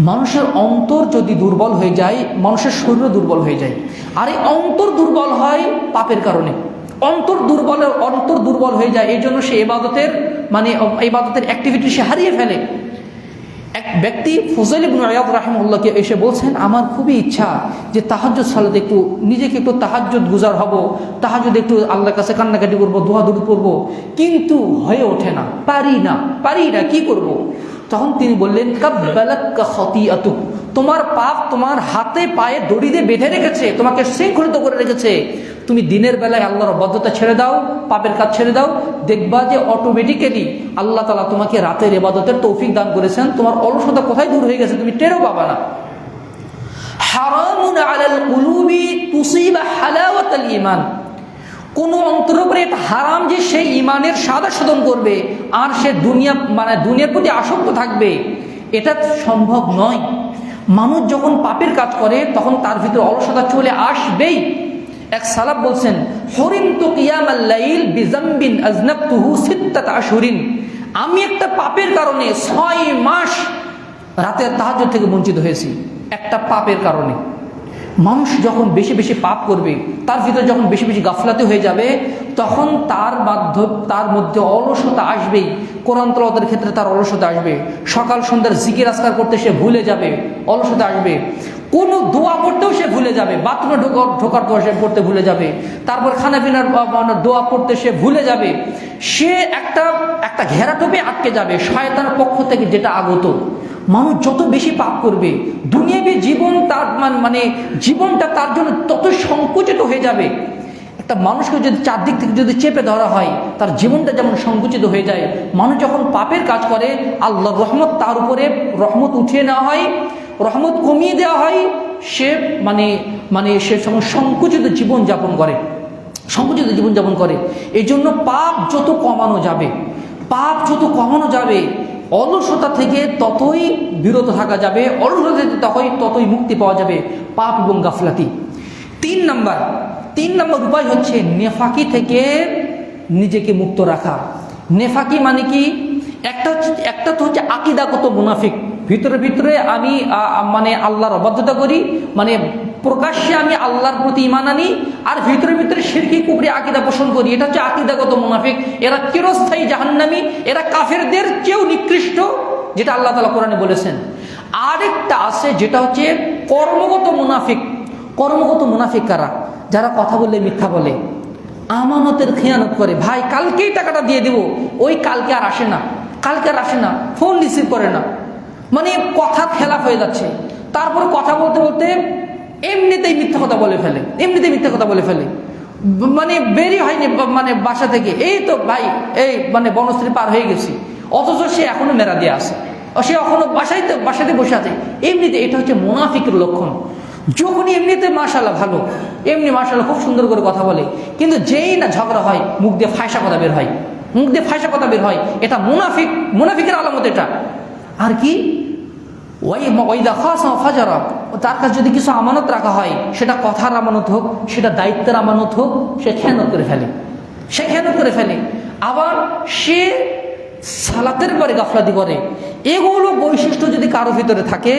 মানুষের অন্তর যদি দুর্বল হয়ে যায়, মানুষের শরীরও দুর্বল হয়ে যায়। আর এই অন্তর দুর্বল হয় পাপের কারণে। অন্তর দুর্বল হয়ে যায়, এই জন্য সে ইবাদতের অ্যাক্টিভিটি সে হারিয়ে ফেলে। এক ব্যক্তি ফুজাইল ইবনে ইয়াদ রাহিমাহুল্লাহকে এসে বলছেন, আমার খুবই ইচ্ছা যে তাহাজ্জুদ সালাতে নিজেকে একটু তাহাজ্জুদ গুজার হব, তাহাজ্জুদ একটু আল্লাহর কাছে কান্নাকাটি করবো, দোয়া দরুদ পড়বো, কিন্তু হয়ে ওঠে না, পারি না, কি করব? তখন তিনি বললেন, কাব্বালাকা খাতিয়াতুক, তোমার পাপ তোমার হাতে পায়ে দড়ি দিয়ে বেঁধে রেখেছে, তোমাকে শৃঙ্খলিত করে রেখেছে। তুমি দিনের বেলায় আল্লাহর ইবাদতটা ছেড়ে দাও, পাপের কাজ ছেড়ে দাও, দেখবা যে অটোমেটিক্যালি আল্লাহ তাআলা তোমাকে রাতের ইবাদতের তৌফিক দান করেছেন। তোমার অলসতা কোথায় দূর হয়ে গেছে তুমি টেরও পাবা না। হারামুন আলাল কুলুবি তুসিবা হালাওয়াতাল ঈমান, কোন অন্তরের উপরে এটা হারাম যে সেই ঈমানের স্বাদ আস্বাদন করবে আর সে দুনিয়ার প্রতি আসক্ত থাকবে, এটা সম্ভব নয়। মানুষ যখন পাপের কাজ করে তখন তার ভিতরে অলসতা চলে আসবেই। এক সালাফ বলছেন, হরিমতু কিয়ামাল লাইল বিযামবিন আযনাবতুহু সিত্তাতা আশহুরিন, আমি একটা পাপের কারণে 6 মাস রাতের তাহাজ্জুদ থেকে বঞ্চিত হয়েছি, একটা পাপের কারণে। মানুষ যখন বেশি বেশি পাপ করবে, তার ভিতরে যখন বেশি বেশি গাফলাতে হয়ে যাবে, তখন তার মধ্যে অলসতা আসবেই। কোরআন তেলাওয়াতের ক্ষেত্রে তার অলসতা আসবে, সকাল সন্ধ্যার জিকির আজকার করতে সে ভুলে যাবে, অলসতা আসবে। কোনো দোয়া করতেও সে ভুলে যাবে, বাথরুমে ঢোকার দোয়া সে পড়তে ভুলে যাবে, তারপর খানা পিনার দোয়া পড়তে সে ভুলে যাবে। সে একটা ঘেরাটোপে আটকে যাবে শয়তানের পক্ষ থেকে, যেটা আগত। মানুষ যত বেশি পাপ করবে, দুনিয়াবী জীবন তার জীবনটা তার জন্য তত সংকুচিত হয়ে যাবে। একটা মানুষকে যদি চারদিক থেকে যদি চেপে ধরা হয়, তার জীবনটা যেমন সংকুচিত হয়ে যায়। মানুষ যখন পাপের কাজ করে, আল্লাহর রহমত তার উপরে রহমত উঠিয়ে নেওয়া হয়, রহমত কমিয়ে দেওয়া হয়, সে সে সংকুচিত জীবনযাপন করে। এই জন্য পাপ যত কমানো যাবে, অলসতা থেকে ততই বিরত থাকা যাবে, অলসতা থেকে ততই মুক্তি পাওয়া যাবে পাপ এবং গাফলাতি। 3 নাম্বার, 3 নম্বর উপায় হচ্ছে নেফাকি থেকে নিজেকে মুক্ত রাখা। নেফাকি মানে কি? একটা তো হচ্ছে আকীদাগত মুনাফিক, ভিতরে ভিতরে আমি মানে আল্লাহর অবাধ্যতা করি, মানে প্রকাশ্যে আমি আল্লাহর প্রতি ঈমান আনি, আর ভিতরে ভিতরে শিরকি কুফরি আকীদা পোষণ করি। এটা হচ্ছে আকীদাগত মুনাফিক। এরা চিরস্থায়ী জাহান্নামী, এরা কাফেরদের চেয়েও নিকৃষ্ট, যেটা আল্লাহ তাআলা কোরআনে বলেছেন। আরেকটা আছে যেটা হচ্ছে কর্মগত মুনাফিক। কর্মগত মুনাফিক কারা? যারা কথা বললে মিথ্যা বলে, আমানতের খেয়ানত করে। ভাই কালকেই টাকাটা দিয়ে দেব, ওই কালকে আর আসে না, ফোন রিসিভ করে না, মানে কথা খেলাফ হয়ে যাচ্ছে। তারপর কথা বলতে বলতে এমনিতেই মিথ্যা কথা বলে ফেলে, মানে বেরি হয়নি মানে বাসা থেকে, এই তো ভাই এই মানে বনশ্রী পার হয়ে গেছি, অথচ সে এখনো মেরা দিয়ে আসে, সে এখনো বাসাতে বসে আছে এমনিতে। এটা হচ্ছে মুনাফিকের লক্ষণ। যখনই এমনিতে মাশাআল্লাহ ভালো, এমনি মাশাআল্লাহ খুব সুন্দর করে কথা বলে, কিন্তু যেই না ঝগড়া হয় মুখ দিয়ে ফায়সা কথা বের হয়, এটা মুনাফিকের আলামত এটা। আর কি? তার কাছে যদি কিছু আমানত রাখা হয়, সেটা কথার আমানত হোক, সেটা দায়িত্বের আমানত হোক, সে খেয়ানত করে ফেলে। আবার সে সালাতের পরে গাফলাতি করে। এগুলো বৈশিষ্ট্য যদি কারো ভিতরে থাকে,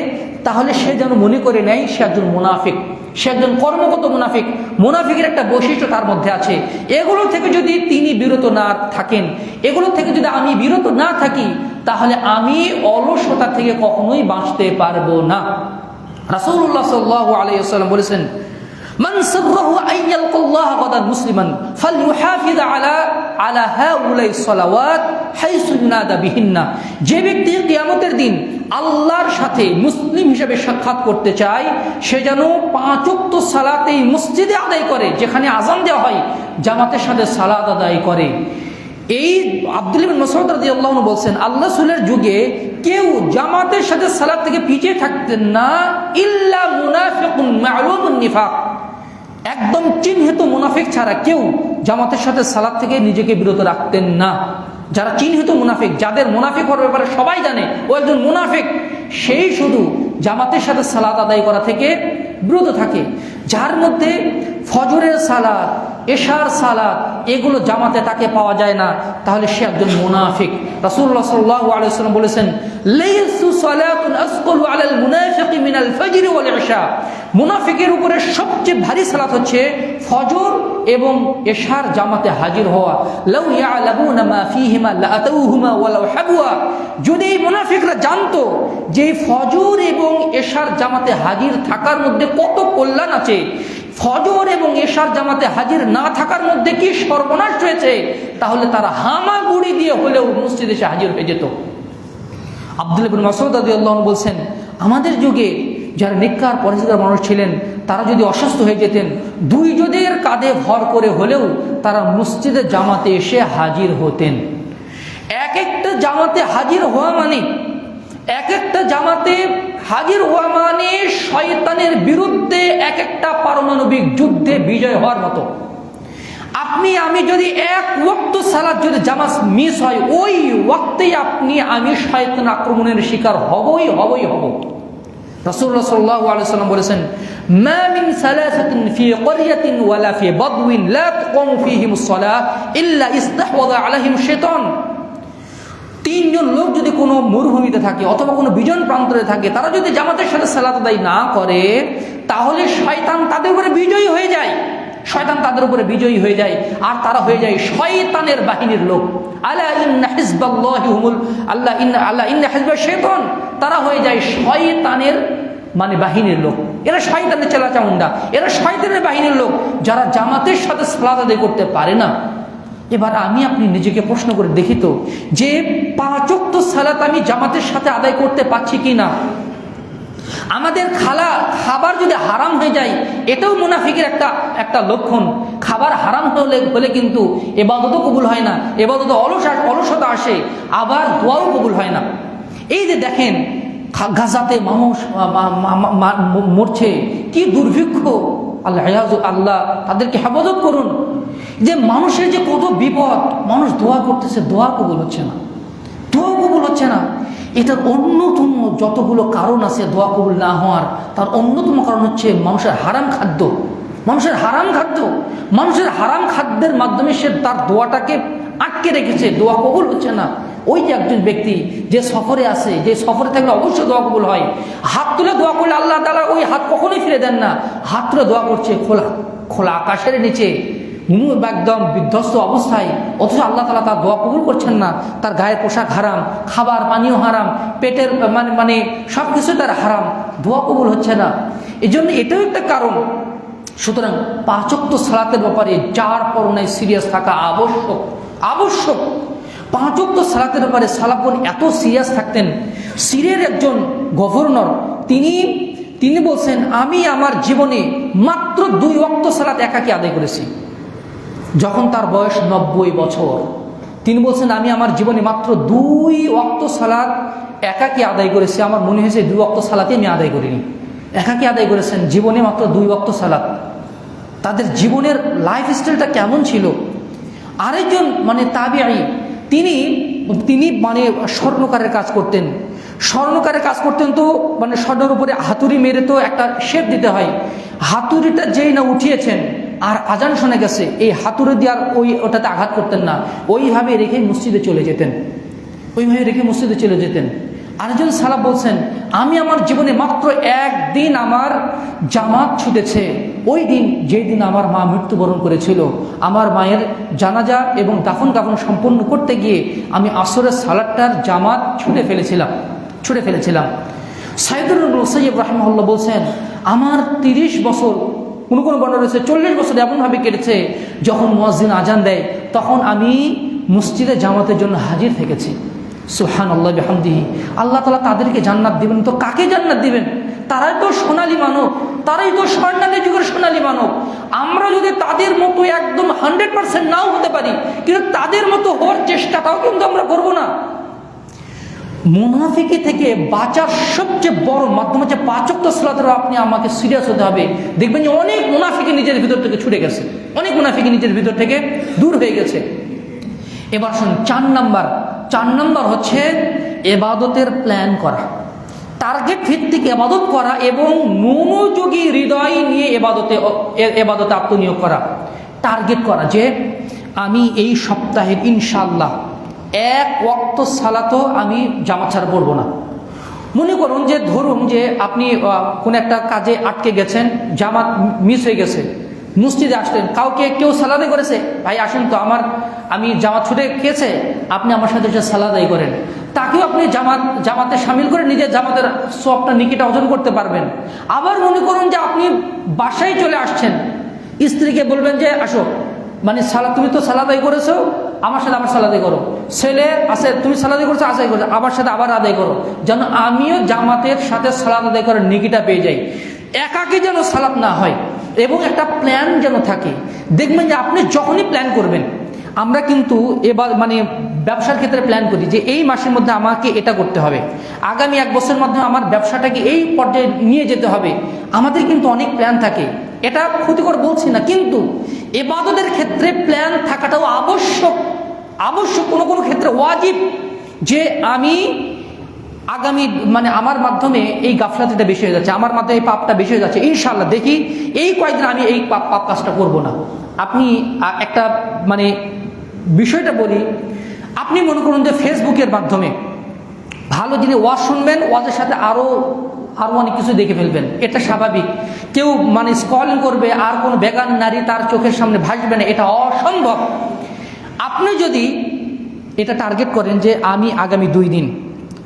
তাহলে সে যেন মনে করে নেয় সে একজন মুনাফিক, সে একজন কর্মগত মুনাফিক। মুনাফিকের একটা বৈশিষ্ট্য তার মধ্যে আছে। এগুলো থেকে যদি তিনি বিরত না থাকেন, এগুলো থেকে যদি আমি বিরত না থাকি, তাহলে আমি অলসতা থেকে কখনোই বাঁচতে পারবো না। রাসূলুল্লাহ সাল্লাল্লাহু আলাইহি ওয়াসাল্লাম বলেছেন, মান সাররাহু আইয়ালকাল্লাহা গাদান মুসলিমান ফালইউহাফিজ আলা হাউলাইস সালাওয়াত হাইসু ইউনাদা বিহিন্না। যে ব্যক্তি কিয়ামতের দিন আল্লাহর সাথে মুসলিম হিসেবে সাক্ষাৎ করতে চায়, সে যেন 5 ওয়াক্ত সালাত এই মসজিদে আদায় করে, যেখানে আযান দেওয়া হয় জামাতের সাথে সালাত আদায় করে। এই আব্দুল্লাহ ইবনে মাসউদ রাদিয়াল্লাহু আনহু বলছেন, আল্লাহ রাসূলের যুগে কেউ জামাতের সাথে সালাত থেকে পিছিয়ে থাকতেন না, ইল্লা মুনাফিকুন মা'লুমুন নিফাক। একদম চিহ্নিত মুনাফিক ছাড়া কেউ জামাতের সাথে সালাত থেকে নিজেকে বিরত রাখতেন না। যারা চিহ্নিত মুনাফিক, যাদের মুনাফিক হওয়ার ব্যাপারে সবাই জানে ও একজন মুনাফিক, সেই শুধু জামাতের সাথে সালাত আদায় করা থেকে বিরত থাকে। যার মধ্যে ফজরের সালাত, এশার সালাত এগুলো জামাতে তাকে পাওয়া যায় না, তাহলে সে একজন মুনাফিক। রাসূলুল্লাহ সাল্লাল্লাহু আলাইহি ওয়াসাল্লাম বলেছেন, লাইসু সালাতুন আসকালু আলাল মুনাফিকি মিনাল ফজর ওয়াল ইশা। মুনাফিকের উপরে সবচেয়ে ভারী সালাত হচ্ছে ফজর এবং এশার জামাতে হাজির হওয়া। লাউ ইয়ালামুনা মা ফীহিমা লাআতাউহুমা ওয়ালাউ হাবওয়া। যদি মুনাফিকরা জানতো যে ফজর এবং এশার জামাতে হাজির থাকার মধ্যে কত কল্যাণ আছে, ফজর এবং এশার জামাতে হাজির না থাকার মধ্যে কি সর্বনাশ হয়েছে, তাহলে তারা হামাগুড়ি দিয়ে হলেও মসজিদে এসে হাজির হয়ে যেত। আব্দুল্লাহ ইবনে মাসউদ রাদিয়াল্লাহু আনহু বলছেন, আমাদের যুগে যারা নেককার পরহেজগার মানুষ ছিলেন, তারা যদি অসুস্থ হয়ে যেতেন, 2 জনের কাঁধে ভর করে হলেও তারা মসজিদে জামাতে এসে হাজির হতেন। এক একটা জামাতে হাজির হওয়া মানে শয়তানের বিরুদ্ধে এক একটা পারমাণবিক যুদ্ধে বিজয় হওয়ার মতো। আমি যদি 1 ওয়াক্ত সালাত যদি জামাত মিস হয়, ওই ওয়াক্তেই আমি শয়তান আক্রমণের শিকার হবই হব। রাসূলুল্লাহ সাল্লাল্লাহু আলাইহি ওয়াসাল্লাম বলেছেন, মা মিন সালাসাতিন ফি ক্বরিয়াতিন ওয়ালা ফি বাদউইন লা তাকুমু ফীহিমুস সালাহ ইল্লা ইস্তাহওয়াযা আলাইহিম শাইতান। 3 জন লোক যদি কোনো মরুভূমিতে থাকে অথবা কোনো বিজন প্রান্তরে থাকে, তারা যদি জামাতের সাথে সালাত আদায় না করে, তাহলে শয়তান তাদের উপরে বিজয়ী হয়ে যায়, আর তারা হয়ে যায় শয়তানের বাহিনীর লোক। আলা ইন্না হিজবাল্লাহি হুমুল আল্লাহ ইন্না হিজবাশ শাইতান। তারা হয়ে যায় শয়তানের মানে বাহিনীর লোক। এরা শয়তানের চেলাচামুন্ডা, এরা শয়তানের বাহিনীর লোক, যারা জামাতের সাথে সালাত আদায় করতে পারে না। এবার আপনি নিজেকে প্রশ্ন করে দেখি তো, যে 5 ওয়াক্ত সালাত আমি জামাতের সাথে আদায় করতে পারছি কি না। আমাদের খাবার যদি হারাম হয়ে যায়, এটাও মুনাফিকের একটা লক্ষণ। খাবার হারাম হলে কিন্তু ইবাদতও কবুল হয় না, ইবাদতে অলসতা আসে, আবার দোয়াও কবুল হয় না। এই যে দেখেন গাজাতে মানুষ মরছে, কি দুর্ভিক্ষ, আল্লাহ তাদেরকে হেফাজত করুন। যে মানুষের যে কত বিপদ, মানুষ দোয়া করতেছে, দোয়া কবুল হচ্ছে না। এটার অন্যতম যতগুলো কারণ আছে দোয়া কবুল না হওয়ার, তার অন্যতম কারণ হচ্ছে মানুষের হারাম খাদ্য। মানুষের হারাম খাদ্য, মানুষের হারাম খাদ্যের মাধ্যমে সে তার দোয়াটাকে আটকে রেখেছে, দোয়া কবুল হচ্ছে না। ওই যে একজন ব্যক্তি যে সফরে আসে, যে সফরে থাকলে অবশ্যই দোয়া কবুল হয়, হাত তুলে দোয়া করলে আল্লাহ তাআলা ওই হাত কখনোই ফিরে দেন না। হাত তুলে দোয়া করছে খোলা খোলা আকাশের নিচে, একদম বিধ্বস্ত অবস্থায়, অথচ আল্লাহ তাআলা তার দোয়া কবুল করছেন না। তার গায়ের পোশাক হারাম, খাবার পানীয় হারাম, পেটের মানে সব কিছু তার হারাম, দোয়া কবুল হচ্ছে না। এই জন্য এটাও একটা কারণ। সুতরাং 5 ওয়াক্ত সালাতের ব্যাপারে যার পরনায় সিরিয়াস থাকা আবশ্যক, আবশ্যক। 5 ওয়াক্ত সালাতের ব্যাপারে সালাফগণ এত সিরিয়াস থাকতেন। সিরিয়ার একজন গভর্নর তিনি বলছেন, আমি আমার জীবনে মাত্র 2 ওয়াক্ত সালাত একাকী আদায় করেছি। যখন তার বয়স 90 বছর, তিনি বলছেন, আমি আমার জীবনে মাত্র 2 ওয়াক্ত সালাত একাকী আদায় করেছি। আমার মনে হয়েছে 2 ওয়াক্ত সালাতই আমি আদায় করিনি। একাকী আদায় করেছেন জীবনে মাত্র 2 ওয়াক্ত সালাত। তাদের জীবনের লাইফস্টাইলটা কেমন ছিল। আরেকজন মানে তাবিঈ, তিনি মানে স্বর্ণকারের কাজ করতেন। স্বর্ণকারের কাজ করতেন তো মানে স্বর্ণের উপরে হাতুড়ি মেরে তো একটা শেপ দিতে হয়। হাতুড়িটা যেই না উঠিয়েছেন আর আজান শোনা গেছে, এই হাতুড়ি দিয়ে আর ওটাতে আঘাত করতেন না, ওইভাবে রেখে মসজিদে চলে যেতেন, ওইভাবে রেখে মসজিদে চলে যেতেন। আরেকজন সালাফ বলছেন, আমি আমার জীবনে মাত্র একদিন আমার জামাত ছুটেছে, ওই দিন যেই দিন আমার মা মৃত্যুবরণ করেছিল। আমার মায়ের জানাজা এবং দাফন কাফন সম্পন্ন করতে গিয়ে আমি আসরের সালাতটার জামাত ছুটে ফেলেছিলাম। সাইদুল মুসাইয়্যিব রাহিমাহুল্লাহ বলছেন, আমার 30 বছর, কোনো বর্ণনা রয়েছে 40 বছর এমনভাবে কেটেছে, যখন মুয়াজ্জিন আজান দেয় তখন আমি মসজিদে জামাতের জন্য হাজির থেকেছি। সুবহানাল্লাহ বিহামদিহি। আল্লাহ তাআলা তাদেরকে জান্নাত দিবেন তো কাকে জান্নাত দিবেন? তারাই তো সোনালী মানব, তারাই তো স্বর্ণালী যুগের সোনালী মানব। আমরা যদি তাদের মতো একদম 100% নাও হতে পারি, কিন্তু তাদের মতো হওয়ার চেষ্টাটাও কিন্তু আমরা করব না। মুনাফিকি থেকে বাঁচার সবচেয়ে বড় মাধ্যম হচ্ছে 5 ওয়াক্ত সালাতের আপনি আমাকে সিরিয়াস হতে হবে। দেখবেন যে অনেক মুনাফিকি নিজের ভিতর থেকে ছুটে গেছে, অনেক মুনাফিকি নিজের ভিতর থেকে দূর হয়ে গেছে। এবার শুন, 4 নাম্বার হচ্ছে ইবাদতের প্ল্যান করা, টার্গেট ভিত্তিক ইবাদত করা এবং মনোযোগী হৃদয় নিয়ে ইবাদতে আত্মনিয়োগ করা। টার্গেট করা যে আমি এই সপ্তাহের ইনশাআল্লাহ 1 ওয়াক্ত সালাতও আমি জামাত ছাড়া পড়বো না। মনে করুন যে ধরুন যে আপনি কোন একটা কাজে আটকে গেছেন, জামাত মিস হয়ে গেছে, মসজিদে আসলেন, কেউ সালাদে করেছে, ভাই আসেন তো আমি জামাত ছুটে গিয়েছে, আপনি আমার সাথে সালাদাই করেন। তাকেও আপনি জামাতে সামিল করে নিজের জামাতের সবটা নিকিটা অর্জন করতে পারবেন। আবার মনে করুন যে আপনি বাসায় চলে আসছেন, স্ত্রীকে বলবেন যে আসো, মানে তুমি তো সালাদাই করেছো, আমার সাথে আবার সালাদাই করো। ছেলে আসে, তুমি সালাদাই করছো, আশাই করছো, আমার সাথে আবার আদায় করো, যেন আমিও জামাতের সাথে সালাদ আদায় করার নিকিটা পেয়ে যাই। একাকী যেন সালাত না হয় এবং একটা প্ল্যান যেন থাকে। দেখবেন যে আপনি যখনই প্ল্যান করবেন, আমরা কিন্তু এবার মানে ব্যবসার ক্ষেত্রে প্ল্যান করি যে এই মাসের মধ্যে আমাকে এটা করতে হবে, আগামী 1 বছরের মধ্যে আমার ব্যবসাটাকে এই পর্যায়ে নিয়ে যেতে হবে। আমাদের কিন্তু অনেক প্ল্যান থাকে, এটা ক্ষতিকর বলছি না, কিন্তু ইবাদতের ক্ষেত্রে প্ল্যান থাকাটাও আবশ্যক। কোনো ক্ষেত্রে ওয়াজিব যে আমি আগামী মানে আমার মাধ্যমে এই গাফলাতিটা বেশি হয়ে যাচ্ছে, আমার মাধ্যমে এই পাপটা বেশি হয়ে যাচ্ছে, ইনশাআল্লাহ দেখি এই কয়েকদিন আমি এই পাপ কাজটা করবো না। আপনি একটা মানে বিষয়টা বলি, আপনি মনে করুন যে ফেসবুকের মাধ্যমে ভালো জিনিস ওয়াজ শুনবেন, ওয়াজের সাথে আরও অনেক কিছু দেখে ফেলবেন, এটা স্বাভাবিক। কেউ মানে স্ক্রলিং করবে আর কোনো বেগান নারী তার চোখের সামনে ভাসবে না, এটা অসম্ভব। আপনি যদি এটা টার্গেট করেন যে আমি আগামী 2 দিন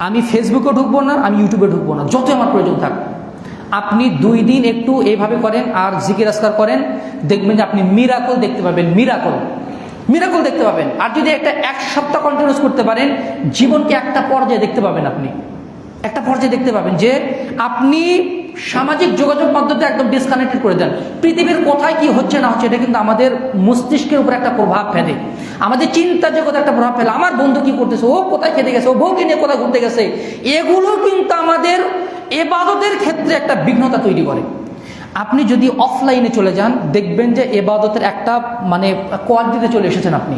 আমি ফেসবুকে ঢুকবো না, আমি ইউটিউবে ঢুকবো না, যত আমার প্রয়োজন থাক, আপনি 2 দিন একটু এইভাবে করেন আর জিকির আজকার করেন, দেখবেন যে আপনি মিরাকল দেখতে পাবেন, মিরাকল দেখতে পাবেন। আর যদি একটা 1 সপ্তাহ কন্টিনিউস করতে পারেন, জীবনকে একটা পর্যায়ে দেখতে পাবেন, আপনি একটা পর্যায়ে দেখতে পাবেন যে আপনি সামাজিক যোগাযোগ পদ্ধতি একদম ডিসকানেক্টেড করে দেন। পৃথিবীর কোথায় কি হচ্ছে না হচ্ছে এটা কিন্তু আমাদের মস্তিষ্কের উপর একটা প্রভাব ফেলে, আমাদের চিন্তা জগতে একটা প্রভাব ফেলে। আমার বন্ধু কি করতেছে, ও কোথায় খেতে গেছে, ও বউকে নিয়ে কোথায় ঘুরতে গেছে, এগুলো কিন্তু আমাদের ইবাদতের ক্ষেত্রে একটা বিঘ্নতা তৈরি করে। আপনি যদি অফলাইনে চলে যান, দেখবেন যে ইবাদতের একটা মানে কোয়ালিটিতে চলে এসেছেন আপনি।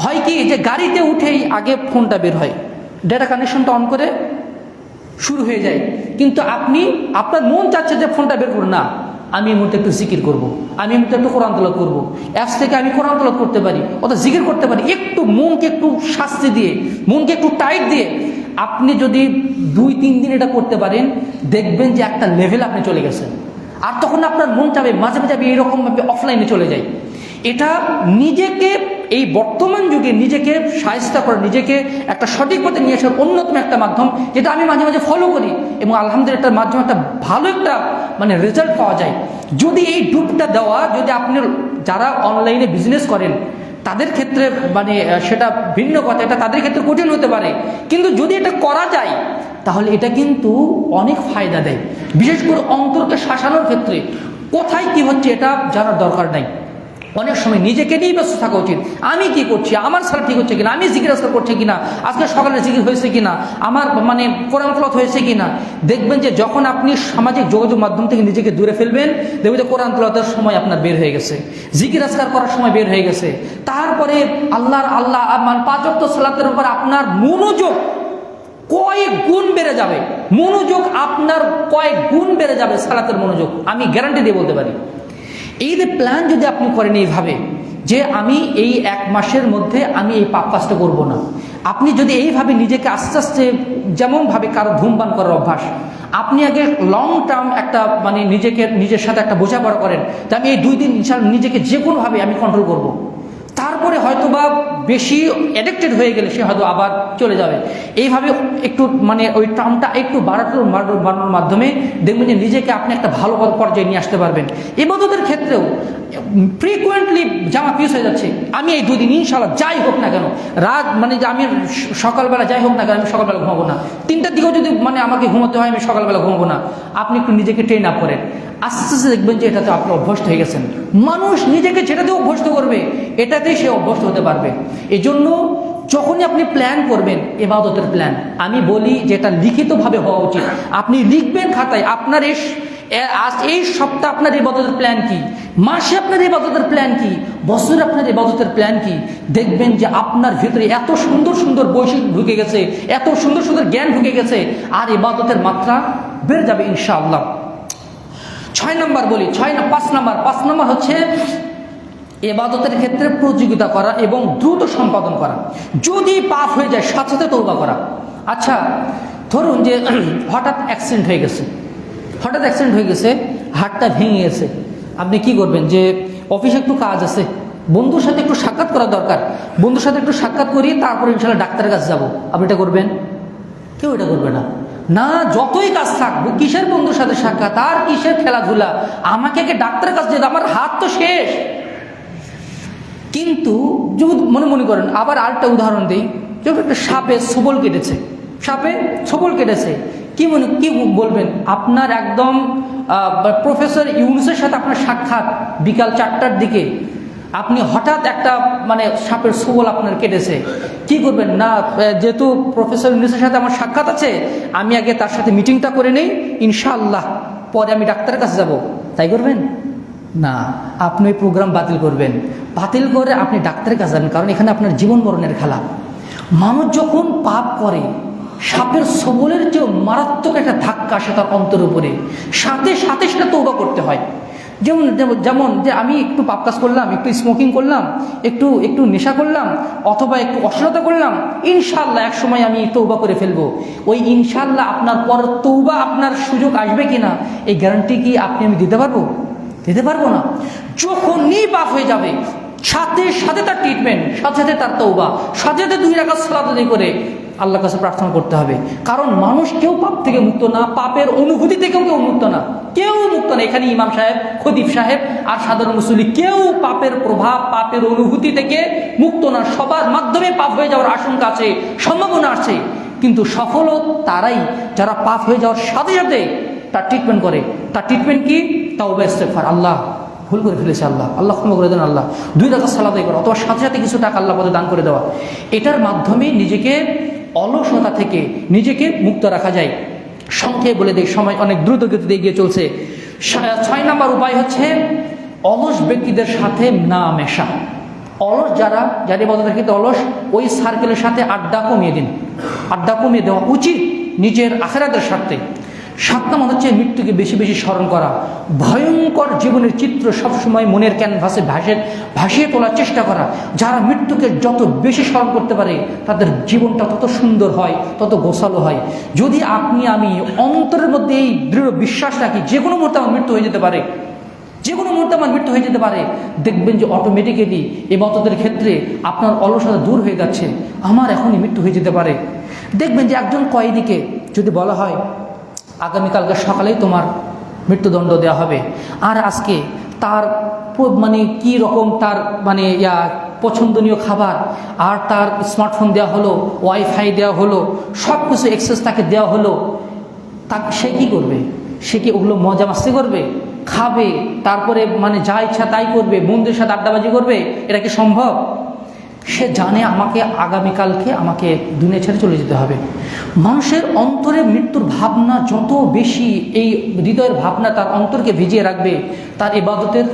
হয় কি যে গাড়িতে উঠেই আগে ফোনটা বের হয়, ডেটা কানেকশনটা অন করে শুরু হয়ে যায়, কিন্তু আপনার মন চাচ্ছে যে ফোনটা বের করুন না, আমি এই মুহূর্তে একটু জিকির করব, আমি এই মুহূর্তে একটু কোরআন তেলাওয়াত করব, অ্যাপস থেকে আমি কোরআন তেলাওয়াত করতে পারি অথবা জিকির করতে পারি, একটু মনকে একটু শাস্তি দিয়ে, মনকে একটু টাইট দিয়ে আপনি যদি 2-3 দিন এটা করতে পারেন, দেখবেন যে একটা লেভেল আপনি চলে গেছেন। আর তখন আপনার মন চাবে মাঝে মাঝে আমি এইরকমভাবে অফলাইনে চলে যাই। এটা নিজেকে এই বর্তমান যুগে নিজেকে সাহায্য করা, নিজেকে একটা সঠিক পথে নিয়ে আসার অন্যতম একটা মাধ্যম, যেটা আমি মাঝে মাঝে ফলো করি এবং আলহামদুলিল্লাহ এটার মাধ্যমে একটা ভালো একটা মানে রেজাল্ট পাওয়া যায়। যদি এই ডুবটা দেওয়া, যদি আপনি যারা অনলাইনে বিজনেস করেন তাদের ক্ষেত্রে মানে সেটা ভিন্ন কথা, এটা তাদের ক্ষেত্রে কঠিন হতে পারে, কিন্তু যদি এটা করা যায় তাহলে এটা কিন্তু অনেক ফায়দা দেয়। বিশেষ করে অন্তরকে শাসানোর ক্ষেত্রে কোথায় কি হচ্ছে এটা জানার দরকার নাই। অনেক সময় নিজেকে নিয়েই ব্যস্ত থাকা উচিত। আমি কি করছি, আমার সালা ঠিক হচ্ছে কিনা, আমি জিকির আজকাল করছি কিনা, আজকে সকালে জিকির হয়েছে কিনা, আমার মানে কোরআন তেলাওয়াত হয়েছে কিনা। দেখবেন যে যখন আপনি সামাজিক যোগাযোগ মাধ্যম থেকে নিজেকে দূরে ফেলবেন, দেখবেন যে কোরআন তেলাওয়াতের সময় আপনার বের হয়ে গেছে, জিকির আজকার করার সময় বের হয়ে গেছে। তারপরে আল্লাহ মানে 5 ওয়াক্ত সালাতের উপর আপনার মনোযোগ কয়েক গুণ বেড়ে যাবে, মনোযোগ আপনার কয়েক গুণ বেড়ে যাবে, সালাতের মনোযোগ আমি গ্যারান্টি দিয়ে বলতে পারি। এই যে প্ল্যান যদি আপনি করেন এইভাবে যে আমি এই 1 মাসের মধ্যে আমি এই পাপ কাজটা করবো না, আপনি যদি এইভাবে নিজেকে আস্তে আস্তে, যেমনভাবে কারো ধূমপান করার অভ্যাস, আপনি আগে লং টার্ম একটা মানে নিজের সাথে একটা বোঝাপড়া করেন যে আমি এই 2 দিন নিজেকে যে কোনোভাবে আমি কন্ট্রোল করব। তারপরে হয়তো বা বেশি অ্যাডিক্টেড হয়ে গেলে সে হয়তো আবার চলে যাবে। এইভাবে একটু মানে ওই টার্মটা একটু বাড়ানোর মাধ্যমে দেখবেন যে নিজেকে আপনি একটা ভালো পর্যায়ে নিয়ে আসতে পারবেন। ইবাদতের ক্ষেত্রেও ফ্রিকুয়েন্টলি জামা পিস হয়ে যাচ্ছে, আমি এই 2 দিন ইনশাআল্লাহ যাই হোক না কেন, রাত মানে যে আমি সকালবেলা যাই হোক না কেন আমি সকালবেলা ঘুমাবো না, 3টার দিকেও যদি মানে আমাকে ঘুমাতে হয় আমি সকালবেলা ঘুমাবো না। আপনি একটু নিজেকে ট্রেন আপ করেন, আস্তে আস্তে দেখবেন যে এটাতে আপনি অভ্যস্ত হয়ে গেছেন। মানুষ নিজেকে যেটাতে অভ্যস্ত করবে এটাতেই সে অভ্যস্ত হতে পারবে। এজন্য যখনই আপনি প্ল্যান করবেন ইবাদতের প্ল্যান, আমি বলি যে এটা লিখিতভাবে হওয়া উচিত। আপনি লিখবেন খাতায় আপনার এই সপ্তাহ আপনার ইবাদতের প্ল্যান কি, মাসে আপনার ইবাদতের প্ল্যান কি, বছরে আপনার ইবাদতের প্ল্যান কি। দেখবেন যে আপনার ভিতরে এত সুন্দর সুন্দর বৈশিষ্ট্য ঢুকে গেছে, এত সুন্দর সুন্দর জ্ঞান ঢুকে গেছে, আর ইবাদতের মাত্রা বেড়ে যাবে ইনশাআল্লাহ। 6 নম্বর বলি, 5 নম্বর হচ্ছে ইবাদতের ক্ষেত্রে প্রতিযোগিতা করা এবং দ্রুত সম্পাদন করা। যদি পাপ হয়ে যায় সাথে সাথে তওবা করা। আচ্ছা ধরুন যে হঠাৎ অ্যাক্সিডেন্ট হয়ে গেছে, হাতটা ভেঙে গেছে, আপনি কি করবেন যে অফিসে একটু কাজ আছে, বন্ধুর সাথে একটু সাক্ষাৎ করা দরকার, বন্ধুর সাথে একটু সাক্ষাৎ করি তারপরে ইনশাআল্লাহ ডাক্তারের কাছে যাবো, আপনি এটা করবেন? কেউ এটা করবে না। না, যতই কাজ থাকবো, কিসের বন্ধুর সাথে সাক্ষাৎ আর কিসের খেলাধুলা, আমাকে আগে ডাক্তারের কাছে যেতে, আমার হাত তো শেষ। কিন্তু যদি মনে করেন, আবার আরেকটা উদাহরণ দিই, যখন একটা সাপে ছোবল কেটেছে, কি বলবেন? আপনার একদম প্রফেসর ইউনুসের সাথে আপনার সাক্ষাৎ বিকাল 4টার দিকে, আপনি হঠাৎ একটা মানে সাপের ছোবল আপনার কেটেছে, কি করবেন? না, যেহেতু প্রফেসর ইউনুসের সাথে আমার সাক্ষাৎ আছে, আমি আগে তার সাথে মিটিংটা করে নেই, ইনশাআল্লাহ পরে আমি ডাক্তারের কাছে যাব, তাই করবেন না? আপনি ওই প্রোগ্রাম বাতিল করবেন, বাতিল করে আপনি ডাক্তারের কাছে যাবেন, কারণ এখানে আপনার জীবন মরণের খেলা। মানুষ যখন পাপ করে, সাপের ছোবলের চেয়েও মারাত্মক একটা ধাক্কা আসে তার অন্তরের উপরে, সাথে সাথে সেটা তওবা করতে হয়। যেমন যে আমি একটু পাপ কাজ করলাম, একটু স্মোকিং করলাম, একটু নেশা করলাম, অথবা একটু অশ্লীলতা করলাম, ইনশাআল্লাহ এক সময় আমি তওবা করে ফেলবো। ওই ইনশাআল্লাহ আপনার পর তওবা আপনার সুযোগ আসবে কিনা এই গ্যারান্টি কি আমি দিতে পারবো না। যখনই পাপ হয়ে যাবে সাথে সাথে তার ট্রিটমেন্ট, সাথে সাথে তার তওবা, সাথে সাথে 2 রাকাত সালাত আদায় করে আল্লাহর কাছে প্রার্থনা করতে হবে। কারণ মানুষ কেউ পাপ থেকে মুক্ত না, পাপের অনুভূতি থেকেও কেউ মুক্ত না। এখানে ইমাম সাহেব, খতিব সাহেব আর সাধারণ মুসল্লি কেউ পাপের প্রভাব, পাপের অনুভূতি থেকে মুক্ত না। সবার মাধ্যমে পাপ হয়ে যাওয়ার আশঙ্কা আছে, সম্ভাবনা আছে, কিন্তু সফল তারাই যারা পাপ হয়ে যাওয়ার সাথে সাথে তার ট্রিটমেন্ট করে। তার ট্রিটমেন্ট কি? তাওবা ইস্তেগফার, আল্লাহ ভুল করে ফেলেছে, আল্লাহ ক্ষমা করে দেন, আল্লাহ 2 রাকাত সালাত আদায় করা, অথবা সাথে সাথে কিছু টাকা আল্লাহ পথে দান করে দেওয়া। এটার মাধ্যমে নিজেকে অলসতা থেকে নিজেকে মুক্ত রাখা যায়। সংক্ষেপে বলে দেয়, সময় অনেক দ্রুত গতিতে এগিয়ে চলছে। 6 নম্বর উপায় হচ্ছে অলস ব্যক্তিদের সাথে না মেশা। অলস যারা ইবাদতের ক্ষেত্রে অলস, ওই সার্কেলের সাথে আড্ডা কমিয়ে দেওয়া উচিত নিজের আখিরাতের স্বার্থে। 7 নম্বর হচ্ছে মৃত্যুকে বেশি বেশি স্মরণ করা। ভয়ঙ্কর জীবনের চিত্র সবসময় মনের ক্যানভাসে ভাসিয়ে তোলার চেষ্টা করা। যারা মৃত্যুকে যত বেশি স্মরণ করতে পারে তাদের জীবনটা তত সুন্দর হয়, তত গোছালো হয়। যদি আপনি আমি অন্তরের মধ্যে এই দৃঢ় বিশ্বাস রাখি যে কোনো মুহূর্তে আমার মৃত্যু হয়ে যেতে পারে, যে কোনো মুহূর্তে আমার মৃত্যু হয়ে যেতে পারে, দেখবেন যে অটোমেটিক্যালি ইবাদতের ক্ষেত্রে আপনার অলসতা দূর হয়ে যাচ্ছে। আমার এখনই মৃত্যু হয়ে যেতে পারে। দেখবেন যে একজন কয়েদিকে যদি বলা হয় আগামীকালকে সকালেই তোমার মৃত্যুদণ্ড দেওয়া হবে, আর আজকে তার মানে কি রকম তার মানে পছন্দনীয় খাবার আর তার স্মার্টফোন দেওয়া হলো, ওয়াইফাই দেওয়া হলো, সব কিছু এক্সেস তাকে দেওয়া হলো, সে কি করবে? সে কি ওগুলো মজা মাস্তি করবে, খাবে, তারপরে মানে যা ইচ্ছা তাই করবে, বন্ধুদের সাথে আড্ডাবাজি করবে? এটা কি সম্ভব? সে জানে আমাকে আগামীকালকে আমাকে দুনিয়া ছেড়ে চলে যেতে হবে। মানুষের অন্তরে মৃত্যুর ভাবনা যত বেশি, এই হৃদয়ের ভাবনা তার অন্তরকে ভিজিয়ে রাখবে, তার ইবাদতের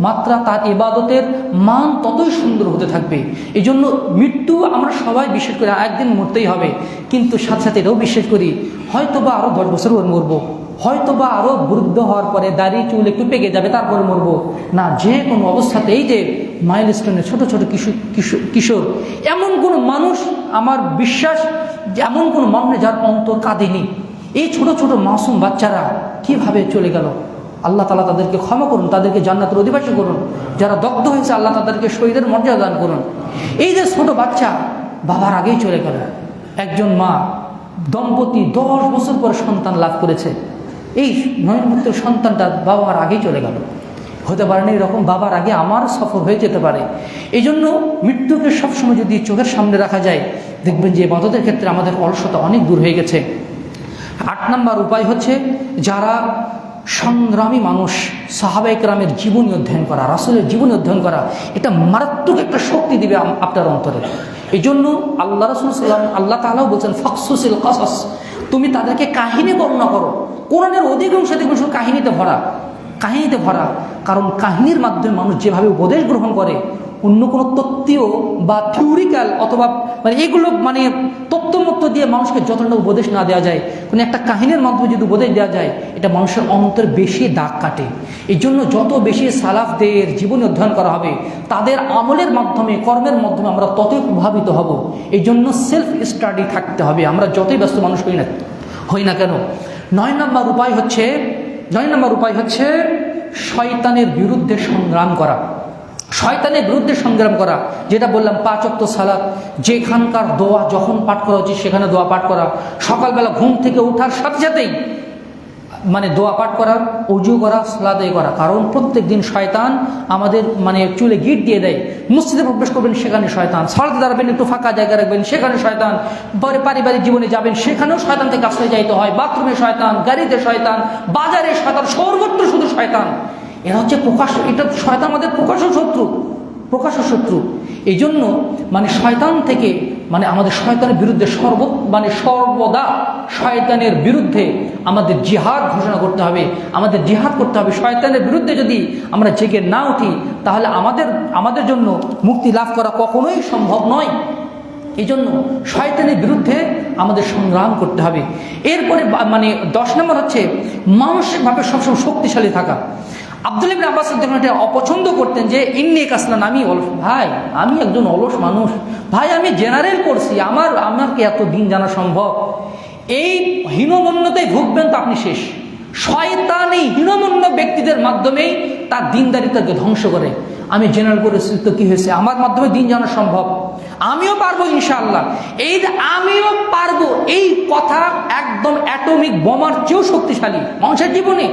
মাত্রা, তার ইবাদতের মান ততই সুন্দর হতে থাকবে। এই জন্য মৃত্যু আমরা সবাই বিশ্বাস করি একদিন মরতেই হবে, কিন্তু সাথে সাথে এটাও বিশ্বাস করি হয়তো বা আরও 10 বছর মরবো, হয়তো বা আরও বৃদ্ধ হওয়ার পরে দাড়ি চুল একটু পেকে যাবে তারপরে মরবো না। যে কোনো অবস্থাতে এই যে মাইলস্টোনে ছোট ছোট কিশোর এমন কোনো মানুষ, আমার বিশ্বাস যে এমন কোনো মানুষ যার অন্তর কাঁদেনি। এই ছোট ছোট মাসুম বাচ্চারা কিভাবে চলে গেল, আল্লাহ তাআলা তাদেরকে ক্ষমা করুন, তাদেরকে জান্নাতের অধিবাসী করুন। যারা দগ্ধ হয়েছে আল্লাহ তাদেরকে শহীদের মর্যাদা দান করুন। এই যে ছোট বাচ্চা বাবার আগেই চলে গেল। একজন মা দম্পতি 10 বছর পর সন্তান লাভ করেছে, এই নয়নমুক্ত সন্তানটা বাবার আগেই চলে গেল। হতে পারে না এরকম বাবার আগে আমার সফর হয়ে যেতে পারে। এই জন্য মৃত্যুকে সবসময় যদি চোখের সামনে রাখা যায়, দেখবেন যে ইবাদতের ক্ষেত্রে আমাদের অলসতা অনেক দূর হয়ে গেছে। 8 নম্বর উপায় হচ্ছে যারা সংগ্রামী মানুষ, সাহাবায়ে কেরামের জীবনী অধ্যয়ন করা, রাসূলের জীবনী অধ্যয়ন করা, এটা মারাত্মক একটা শক্তি দিবে আপনার অন্তরে। এই জন্য আল্লাহ রাসূল আল্লাহ তাআলাও বলছেন ফাকসুসিল কাসাস, তুমি তাদেরকে কাহিনী বর্ণনা করো। কোরআনের অধিকাংশ কাহিনীতে ভরা, কারণ কাহিনীর মাধ্যমে মানুষ যেভাবে উপদেশ গ্রহণ করে, অন্য কোনো তত্ত্বীয় বা থিওরিক্যাল অথবা মানে এগুলো মানে তত্ত্বমত্ত্ব দিয়ে মানুষকে যতটা উপদেশ না দেওয়া যায়, কোনো একটা কাহিনীর মাধ্যমে যদি উপদেশ দেওয়া যায়, এটা মানুষের অন্তর বেশি দাগ কাটে। এই জন্য যত বেশি সালাফদের জীবনী অধ্যয়ন করা হবে, তাদের আমলের মাধ্যমে, কর্মের মাধ্যমে আমরা ততই প্রভাবিত হব। এই জন্য সেলফ স্টাডি থাকতে হবে, আমরা যতই ব্যস্ত মানুষ হই না কেন। 9 নম্বর উপায় হচ্ছে শয়তানের বিরুদ্ধে সংগ্রাম করা। শয়তানের বিরুদ্ধে সংগ্রাম করা, যেটা বললাম 5 ওয়াক্ত সালাত, যেখানকার দোয়া যখন পাঠ করা উচিত সেখানে দোয়া পাঠ করা, সকালবেলা ঘুম থেকে ওঠার সাথে সাথেই মানে দোয়া পাঠ করা, ওযু করা, সালাত আদায় করা। কারণ প্রত্যেক দিন শয়তান আমাদের মানে চুলে গিট দিয়ে দেয়। মসজিদে প্রবেশ করবেন সেখানে শয়তান, সালাতে দাঁড়াবেন একটু ফাঁকা জায়গা রাখবেন সেখানে শয়তান, পারিবারিক জীবনে যাবেন সেখানেও শয়তান থেকে আশ্রয় যাইতে হয়, বাথরুমে শয়তান, গাড়িতে শয়তান, বাজারে শয়তান, সর্বত্র শুধু শয়তান। এরা হচ্ছে এটা শয়তান আমাদের প্রকাশ্য শত্রু। এই জন্য মানে শয়তান থেকে মানে আমাদের শয়তানের বিরুদ্ধে সর্বদা শয়তানের বিরুদ্ধে আমাদের জিহাদ ঘোষণা করতে হবে, আমাদের জিহাদ করতে হবে। শয়তানের বিরুদ্ধে যদি আমরা জেগে না উঠি, তাহলে আমাদের জন্য মুক্তি লাভ করা কখনোই সম্ভব নয়। এই জন্য শয়তানের বিরুদ্ধে আমাদের সংগ্রাম করতে হবে। এরপরে মানে 10 নম্বর হচ্ছে মানসিকভাবে সবসময় শক্তিশালী থাকা। আব্দুল্লাহ ইবনে আব্বাস যখন এটা অপছন্দ করতেন যে ইন্নী কাসলান, আমি অলস, ভাই আমি একজন অলস মানুষ, ভাই আমি জেনারেল করছি, আমার কি এত দিন জানা সম্ভব? এই হীনমন্যতায় ভুগবেন তো আপনি শেষ। শয়তান এই হীনমন্য ব্যক্তিদের মাধ্যমেই তার দিনদারিতাকে ধ্বংস করে। আমি জেনারেল করেছি তো কি হয়েছে, আমার মাধ্যমে দিন জানা সম্ভব, আমিও পারবো ইনশাআল্লাহ। এই যে আমিও পারবো, এই কথা একদম অ্যাটমিক বোমার চেয়েও শক্তিশালী মানুষের জীবনে।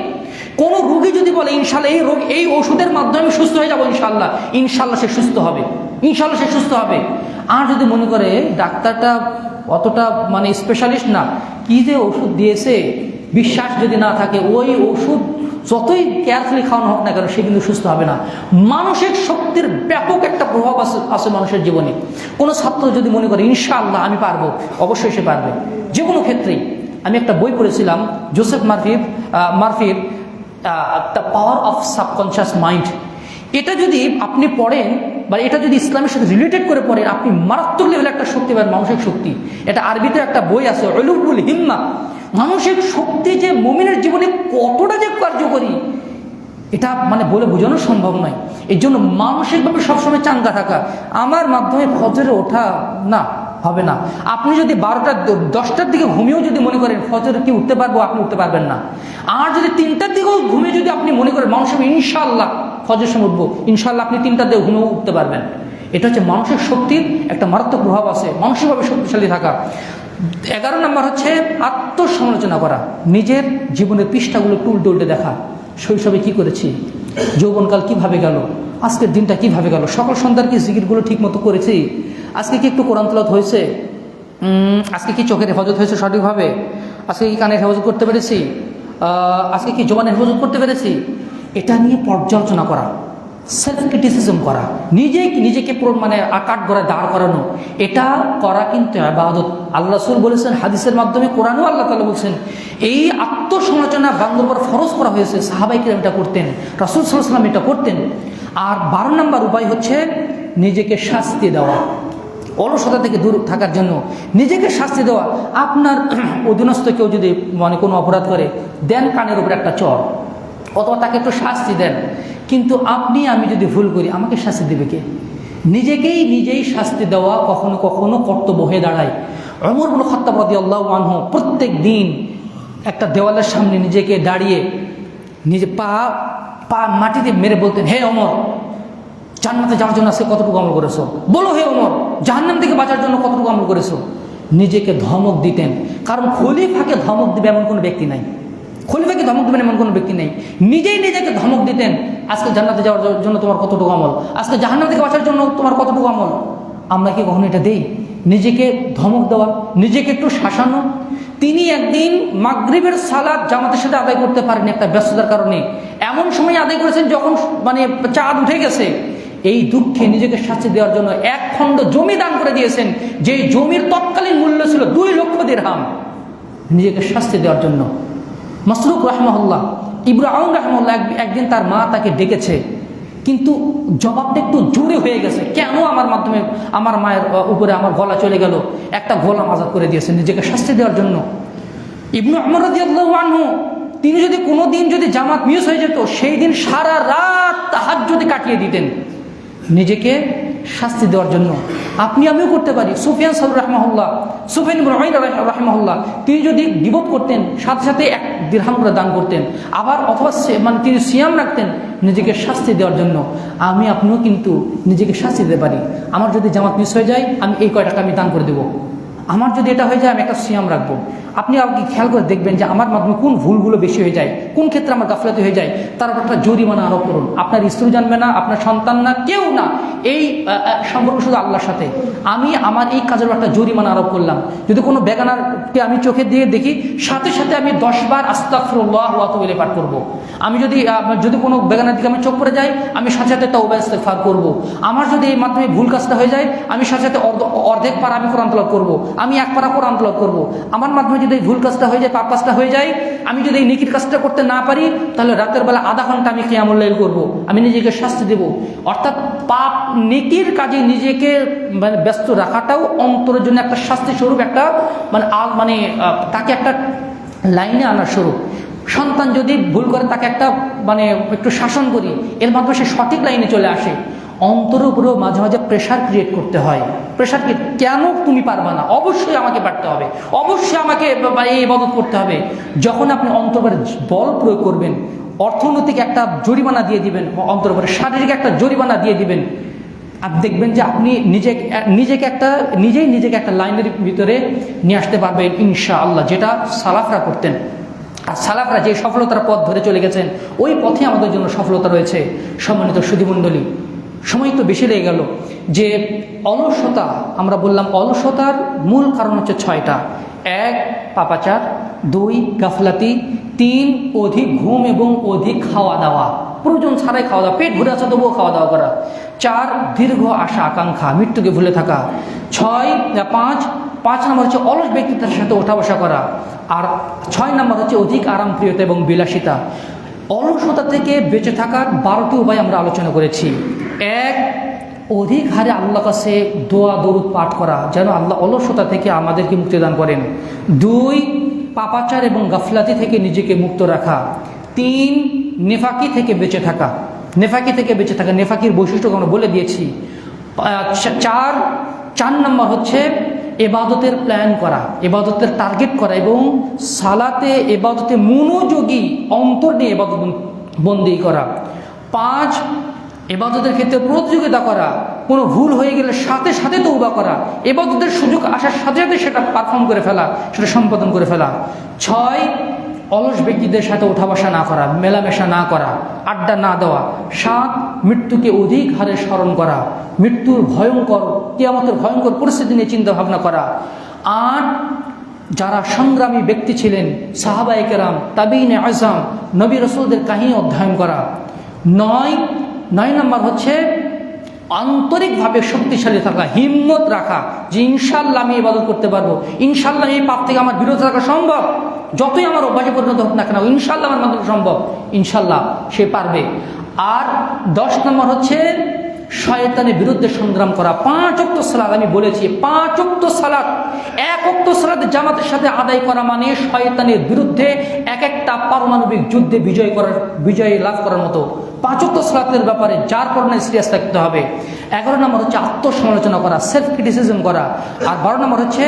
কোন রোগী যদি বলে ইনশাআল্লাহ এই ওষুধের মাধ্যমে আমি সুস্থ হয়ে যাবো, ইনশাআল্লাহ সে সুস্থ হবে। আর যদি মনে করে ডাক্তারটা অতটা মানে স্পেশালিস্ট না, কি যে ওষুধ দিয়েছে, বিশ্বাস যদি না থাকে, ওই ওষুধ যতই কেয়ারফুলি খাওয়ানো হোক না কেন, সে কিন্তু সুস্থ হবে না। মানসিক শক্তির ব্যাপক একটা প্রভাব আছে মানুষের জীবনে। কোনো ছাত্র যদি মনে করে ইনশাআল্লাহ আমি পারবো, অবশ্যই সে পারবে, যে কোনো ক্ষেত্রেই। আমি একটা বই পড়েছিলাম জোসেফ মার্ফির the power of subconscious mind. এটা যদি আপনি পড়েন বা এটা যদি ইসলামের সাথে রিলেটেড করে পড়েন, আপনি মারাত্মক লেভেলে একটা শক্তি পাবেন, মানসিক শক্তি। এটা আরবিতে একটা বই আছে উলুউল হিম্মা, মানসিক শক্তি যে মুমিনের জীবনে কতটা যে কার্যকরী, এটা মানে বলে বোঝানো সম্ভব নয়। এর জন্য মানসিকভাবে সবসময় চাঙ্গা থাকা। আমার মাধ্যমে ফজরে ওঠা না, হবে না। আপনি যদি 12টা 10টার দিকে ঘুমিয়েও যদি মনে করেন ফজরে কি উঠতে পারবো, আপনি উঠতে পারবেন না। আর যদি 3টার দিকেও ঘুমিয়ে যদি আপনি মনে করেন মানুষ আমি ইনশাআল্লাহ ফজরের সময় উঠবো, ইনশাআল্লাহ আপনি 3টার দিকে ঘুমিয়েও উঠতে পারবেন। এটা হচ্ছে মানসিক শক্তির একটা মারাত্মক প্রভাব আছে, মানসিকভাবে শক্তিশালী থাকা। 11 নম্বর হচ্ছে আত্মসমালোচনা করা, নিজের জীবনের পৃষ্ঠাগুলো উল্টে উল্টে দেখা। শৈশবে কি করেছি, যৌবনকাল কিভাবে গেল, আজকের দিনটা কিভাবে গেল, সকাল সন্ধ্যার কি জিকিরগুলো ঠিক মতো করেছি, আজকে কি একটু কোরআন তেলাওয়াত হয়েছে, আজকে কি চোখের হেফাজত হয়েছে সঠিকভাবে, আজকে কি কানের হেফাজত করতে পেরেছি, আজকে কি জবানের হেফাজত করতে পেরেছি। এটা নিয়ে পর্যালোচনা করা, সেলফ ক্রিটিসিজম করা, নিজেকে মানে আকাট গড়ায় দাঁড় করানো, এটা করা কিন্তু ইবাদত। আল্লাহ রাসূল বলেছেন হাদিসের মাধ্যমে, কোরআনেও আল্লাহ তাআলা বলছেন এই আত্মসমালোচনা বান্দার উপর ফরজ করা হয়েছে। সাহাবায়ে কিরাম এটা করতেন, রাসূল সাল্লাল্লাহু আলাইহি ওয়াসাল্লাম এটা করতেন। আর 12 নম্বর উপায় হচ্ছে নিজেকে শাস্তি দেওয়া, অলসতা থেকে দূর থাকার জন্য নিজেকে শাস্তি দেওয়া। আপনার অধীনস্থ কেউ যদি মানে কোনো অপরাধ করে, দেন কানের উপরে একটা চর, অথবা তাকে একটু শাস্তি দেন। কিন্তু আপনি আমি যদি ভুল করি, আমাকে শাস্তি দেবে কে? নিজেই শাস্তি দেওয়া কখনো কখনো কর্তব্য হয়ে দাঁড়ায়। ওমর ইবনে খাত্তাব রাদিয়াল্লাহু আনহু প্রত্যেক দিন একটা দেওয়ালের সামনে নিজেকে দাঁড়িয়ে নিজে পা মাটিতে মেরে বলতেন, হে ওমর, জান্নাতে যাওয়ার জন্য আজকে কতটুকু আমল করেছো, বলো হে ওমর, জাহান্নাম থেকে বাঁচার জন্য কতটুকু আমল করেছো। নিজেকে ধমক দিতেন, কারণ খলিফাকে ধমক দিবে এমন কোনো ব্যক্তি নাই, খলিফাকে ধমক দেবেন এমন কোনো ব্যক্তি নেই। নিজেকে ধমক দিতেন, আজকে জান্নাতে যাওয়ার জন্য তোমার কতটুকু আমল, আজকে জাহান্নাম থেকে বাঁচার জন্য তোমার কতটুকু আমল। আমরা কি কখনো এটা দেই? নিজেকে ধমক দেওয়া, নিজেকে একটু শাসানো। তিনি একদিন মাগরিবের সালাত জামাতের সাথে আদায় করতে পারেননি একটা ব্যস্ততার কারণে, এমন সময় আদায় করেছেন যখন মানে চাঁদ উঠে গেছে। এই দুঃখে নিজেকে শাস্তি দেওয়ার জন্য 1 খণ্ড জমি দান করে দিয়েছেন, যে জমির তৎকালীন মূল্য ছিল 2 লক্ষ দিরহাম, নিজেকে শাস্তি দেওয়ার জন্য। মাসরুক রাহমাহুল্লাহ, ইব্রাহিম রাহমাহুল্লাহ একদিন তার মা তাকে ডেকেছে, কিন্তু জবাবটা একটু জোরে হয়ে গেছে। কেন আমার মাধ্যমে আমার মায়ের উপরে আমার গলা চলে গেল? একটা গোলাম আজাদ করে দিয়েছে নিজেকে শাস্তি দেওয়ার জন্য। ইবনে উমর রাদিয়াল্লাহু আনহু, তিনি যদি কোনো দিন যদি জামাত মিস হয়ে যেত, সেই দিন সারা রাত তাহাজ্জুদে কাটিয়ে দিতেন নিজেকে শাস্তি দেওয়ার জন্য। আপনি আমিও করতে পারি। সুফিয়ান সাউরি রাহমাহুল্লাহ, সুফিয়ান ইবনে উয়াইনা রাহমাহুল্লাহ, তিনি যদি গীবত করতেন সাথে সাথে 1 দিরহাম করে দান করতেন। আবার অথবা মানে তিনি সিয়াম রাখতেন নিজেকে শাস্তি দেওয়ার জন্য। আমি আপনিও কিন্তু নিজেকে শাস্তি দিতে পারি। আমার যদি জামাত মিস হয়ে যায়, আমি এই কয় টাকা আমি দান করে দেবো। আমার যদি এটা হয়ে যায়, আমি একটা সিয়াম রাখবো। আপনি খেয়াল করে দেখবেন যে আমার মাধ্যমে কোন ভুলগুলো বেশি হয়ে যায়, কোন ক্ষেত্রে আমার গাফলাতি হয়ে যায়, তার উপর একটা জরিমানা আরোপ করুন। আপনার স্ত্রী জানবে না, আপনার সন্তান না, কেউ না। এই সম্পর্ক শুধু আল্লাহর সাথে। আমি আমার এই কাজের একটা জরিমানা আরোপ করলাম। যদি কোনো বেগানারকে আমি চোখে দিয়ে দেখি, সাথে সাথে আমি 10 বার আস্তাগফিরুল্লাহ ওয়া আতুবু ইলাইহি পাঠ করব। আমি যদি কোনো বেগানার দিকে আমি চোখ পড়ে যাই, আমি সাথে সাথে তাওবা ইস্তিগফার করব। আমার যদি এই মাধ্যমে ভুল কাজটা হয়ে যায়, আমি সাথে সাথে অর্ধেক পারা আমি কোরআন তেলাওয়াত করব, আমি 1 পারা কোরআন তেলাওয়াত করব। আমার মাধ্যমে যদি এই ভুল কাজটা হয়ে যায়, পাপ কাজটা হয়ে যায়, আমি যদি এই নেকির কাজটা করতে না পারি, তাহলে রাতের বেলা আধা ঘন্টা আমি কিয়ামুল লাইল করব, আমি নিজেকে শাস্তি দেব। অর্থাৎ পাপ নেকির কাজে নিজেকে মানে ব্যস্ত রাখাটাও অন্তরের জন্য একটা শাস্তি স্বরূপ, একটা মানে তাকে একটা লাইনে আনার স্বরূপ। সন্তান যদি ভুল করে, তাকে একটা মানে একটু শাসন করি, এর মাধ্যমে সে সঠিক লাইনে চলে আসে। অন্তরের উপরেও মাঝে মাঝে প্রেশার ক্রিয়েট করতে হয়। প্রেশার ক্রিয়েট, কেন তুমি পারবা না, অবশ্যই আমাকে পারতে হবে, অবশ্যই আমাকে এই ইবাদত করতে হবে। যখন আপনি অন্তরের বল প্রয়োগ করবেন, অর্থনৈতিক একটা জরিমানা দিয়ে দিবেন, অন্তরের উপরে শারীরিক একটা জরিমানা দিয়ে দিবেন, আপনি দেখবেন যে আপনি নিজেকে একটা লাইনের ভিতরে নিয়ে আসতে পারবেন ইনশাআল্লাহ, যেটা সালাফরা করতেন। আর সালাফরা যে সফলতার পথ ধরে চলে গেছেন, ওই পথে আমাদের জন্য সফলতা রয়েছে। সম্মানিত সুধীমণ্ডলী, সময় তো বেশি লেগে গেল। যে অলসতা, আমরা বললাম অলসতার মূল কারণ হচ্ছে 6টা। 1 পাপাচার, 2 গাফলাতি, 3 অধিক ঘুম এবং অধিক খাওয়া দাওয়া, প্রয়োজন ছাড়াই খাওয়া দাওয়া, পেট ভরে আছে তবুও খাওয়া দাওয়া করা। 4 দীর্ঘ আশা আকাঙ্ক্ষা, মৃত্যুকে ভুলে থাকা। 5 নম্বর হচ্ছে অলস ব্যক্তিত্বের সাথে ওঠা বসা করা। আর 6 নম্বর হচ্ছে অধিক আরামপ্রিয়তা এবং বিলাসিতা। অলসতা থেকে বেঁচে থাকার 12টি উপায় আমরা আলোচনা করেছি। 1 অধিক হারে আল্লাহর কাছে দোয়া দরুদ পাঠ করা, যেন আল্লাহ অলসতা থেকে আমাদেরকে মুক্তি দান করেন। 2 পাপাচার এবং গাফলাতি থেকে নিজেকে মুক্ত রাখা। 3 নেফাকি থেকে বেঁচে থাকা। নেফাকির বৈশিষ্ট্য আমরা বলে দিয়েছি। 4 নম্বর হচ্ছে এবাদতের প্ল্যান করা, এবাদতের টার্গেট করা এবং সালাতে এবাদতে মনোযোগী অন্তর নিয়ে এবাদত বন্দী করা। 5 এবাদতের ক্ষেত্রে প্রতিযোগিতা করা, কোনো ভুল হয়ে গেলে সাথে সাথে তওবা করা, এবাদতের সুযোগ আসার সাথে সাথে সেটা পারফর্ম করে ফেলা, সেটা সম্পাদন করে ফেলা। 6 অলস ব্যক্তিদের সাথে ওঠা বসা না করা, মেলামেশা না করা, আড্ডা না দেওয়া। 7 মৃত্যুকে অধিক হারে স্মরণ করা, মৃত্যুর ভয়ঙ্কর, কিয়ামতের ভয়ঙ্কর পরিস্থিতি নিয়ে চিন্তা ভাবনা করা। 8 যারা সংগ্রামী ব্যক্তি ছিলেন, সাহাবায়ে কেরাম, তাবিঈনে আযম, নবী রাসূলদের কাহিনী অধ্যয়ন করা। 9 নম্বর হচ্ছে আন্তরিকভাবে শক্তিশালী থাকা, হিম্মত রাখা যে ইনশাআল্লাহ আমি ইবাদত করতে পারবো, ইনশাআল্লাহ এই পাপ থেকে আমার বিরত থাকা সম্ভব, যতই আমার অভ্যাসে পরিণত হোক না কেন ইনশাআল্লাহ আমার মাধ্যমে সম্ভব, ইনশাআল্লাহ সে পারবে। আর 10 নম্বর হচ্ছে শয়তানের বিরুদ্ধে সংগ্রাম করা। 5 ওয়াক্ত সালাত, আমি বলেছি 5 ওয়াক্ত সালাত, 1 ওয়াক্ত সালাত জামাতের সাথে আদায় করা মানে শয়তানের বিরুদ্ধে একটা পারমাণবিক যুদ্ধে বিজয় লাভ করার মতো। 5 ওয়াক্ত সালাতের ব্যাপারে যার কারণে সিরিয়াস থাকতে হবে। 11 নম্বর হচ্ছে আত্মসমালোচনা করা, সেলফ ক্রিটিসিজম করা। আর 12 নম্বর হচ্ছে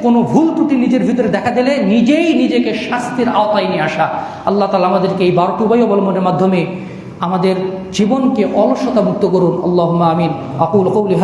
কোনো ভুল ত্রুটি নিজের ভিতরে দেখা দিলে নিজেই নিজেকে শাস্তির আওতায় নিয়ে আসা। আল্লাহ তাআলা আমাদেরকে এই 12টি উপায় অবলম্বনের মাধ্যমে আমাদের জীবনকে অলসতা মুক্ত করুন। আল্লাহুম্মা আমিন। আকুলু কওলি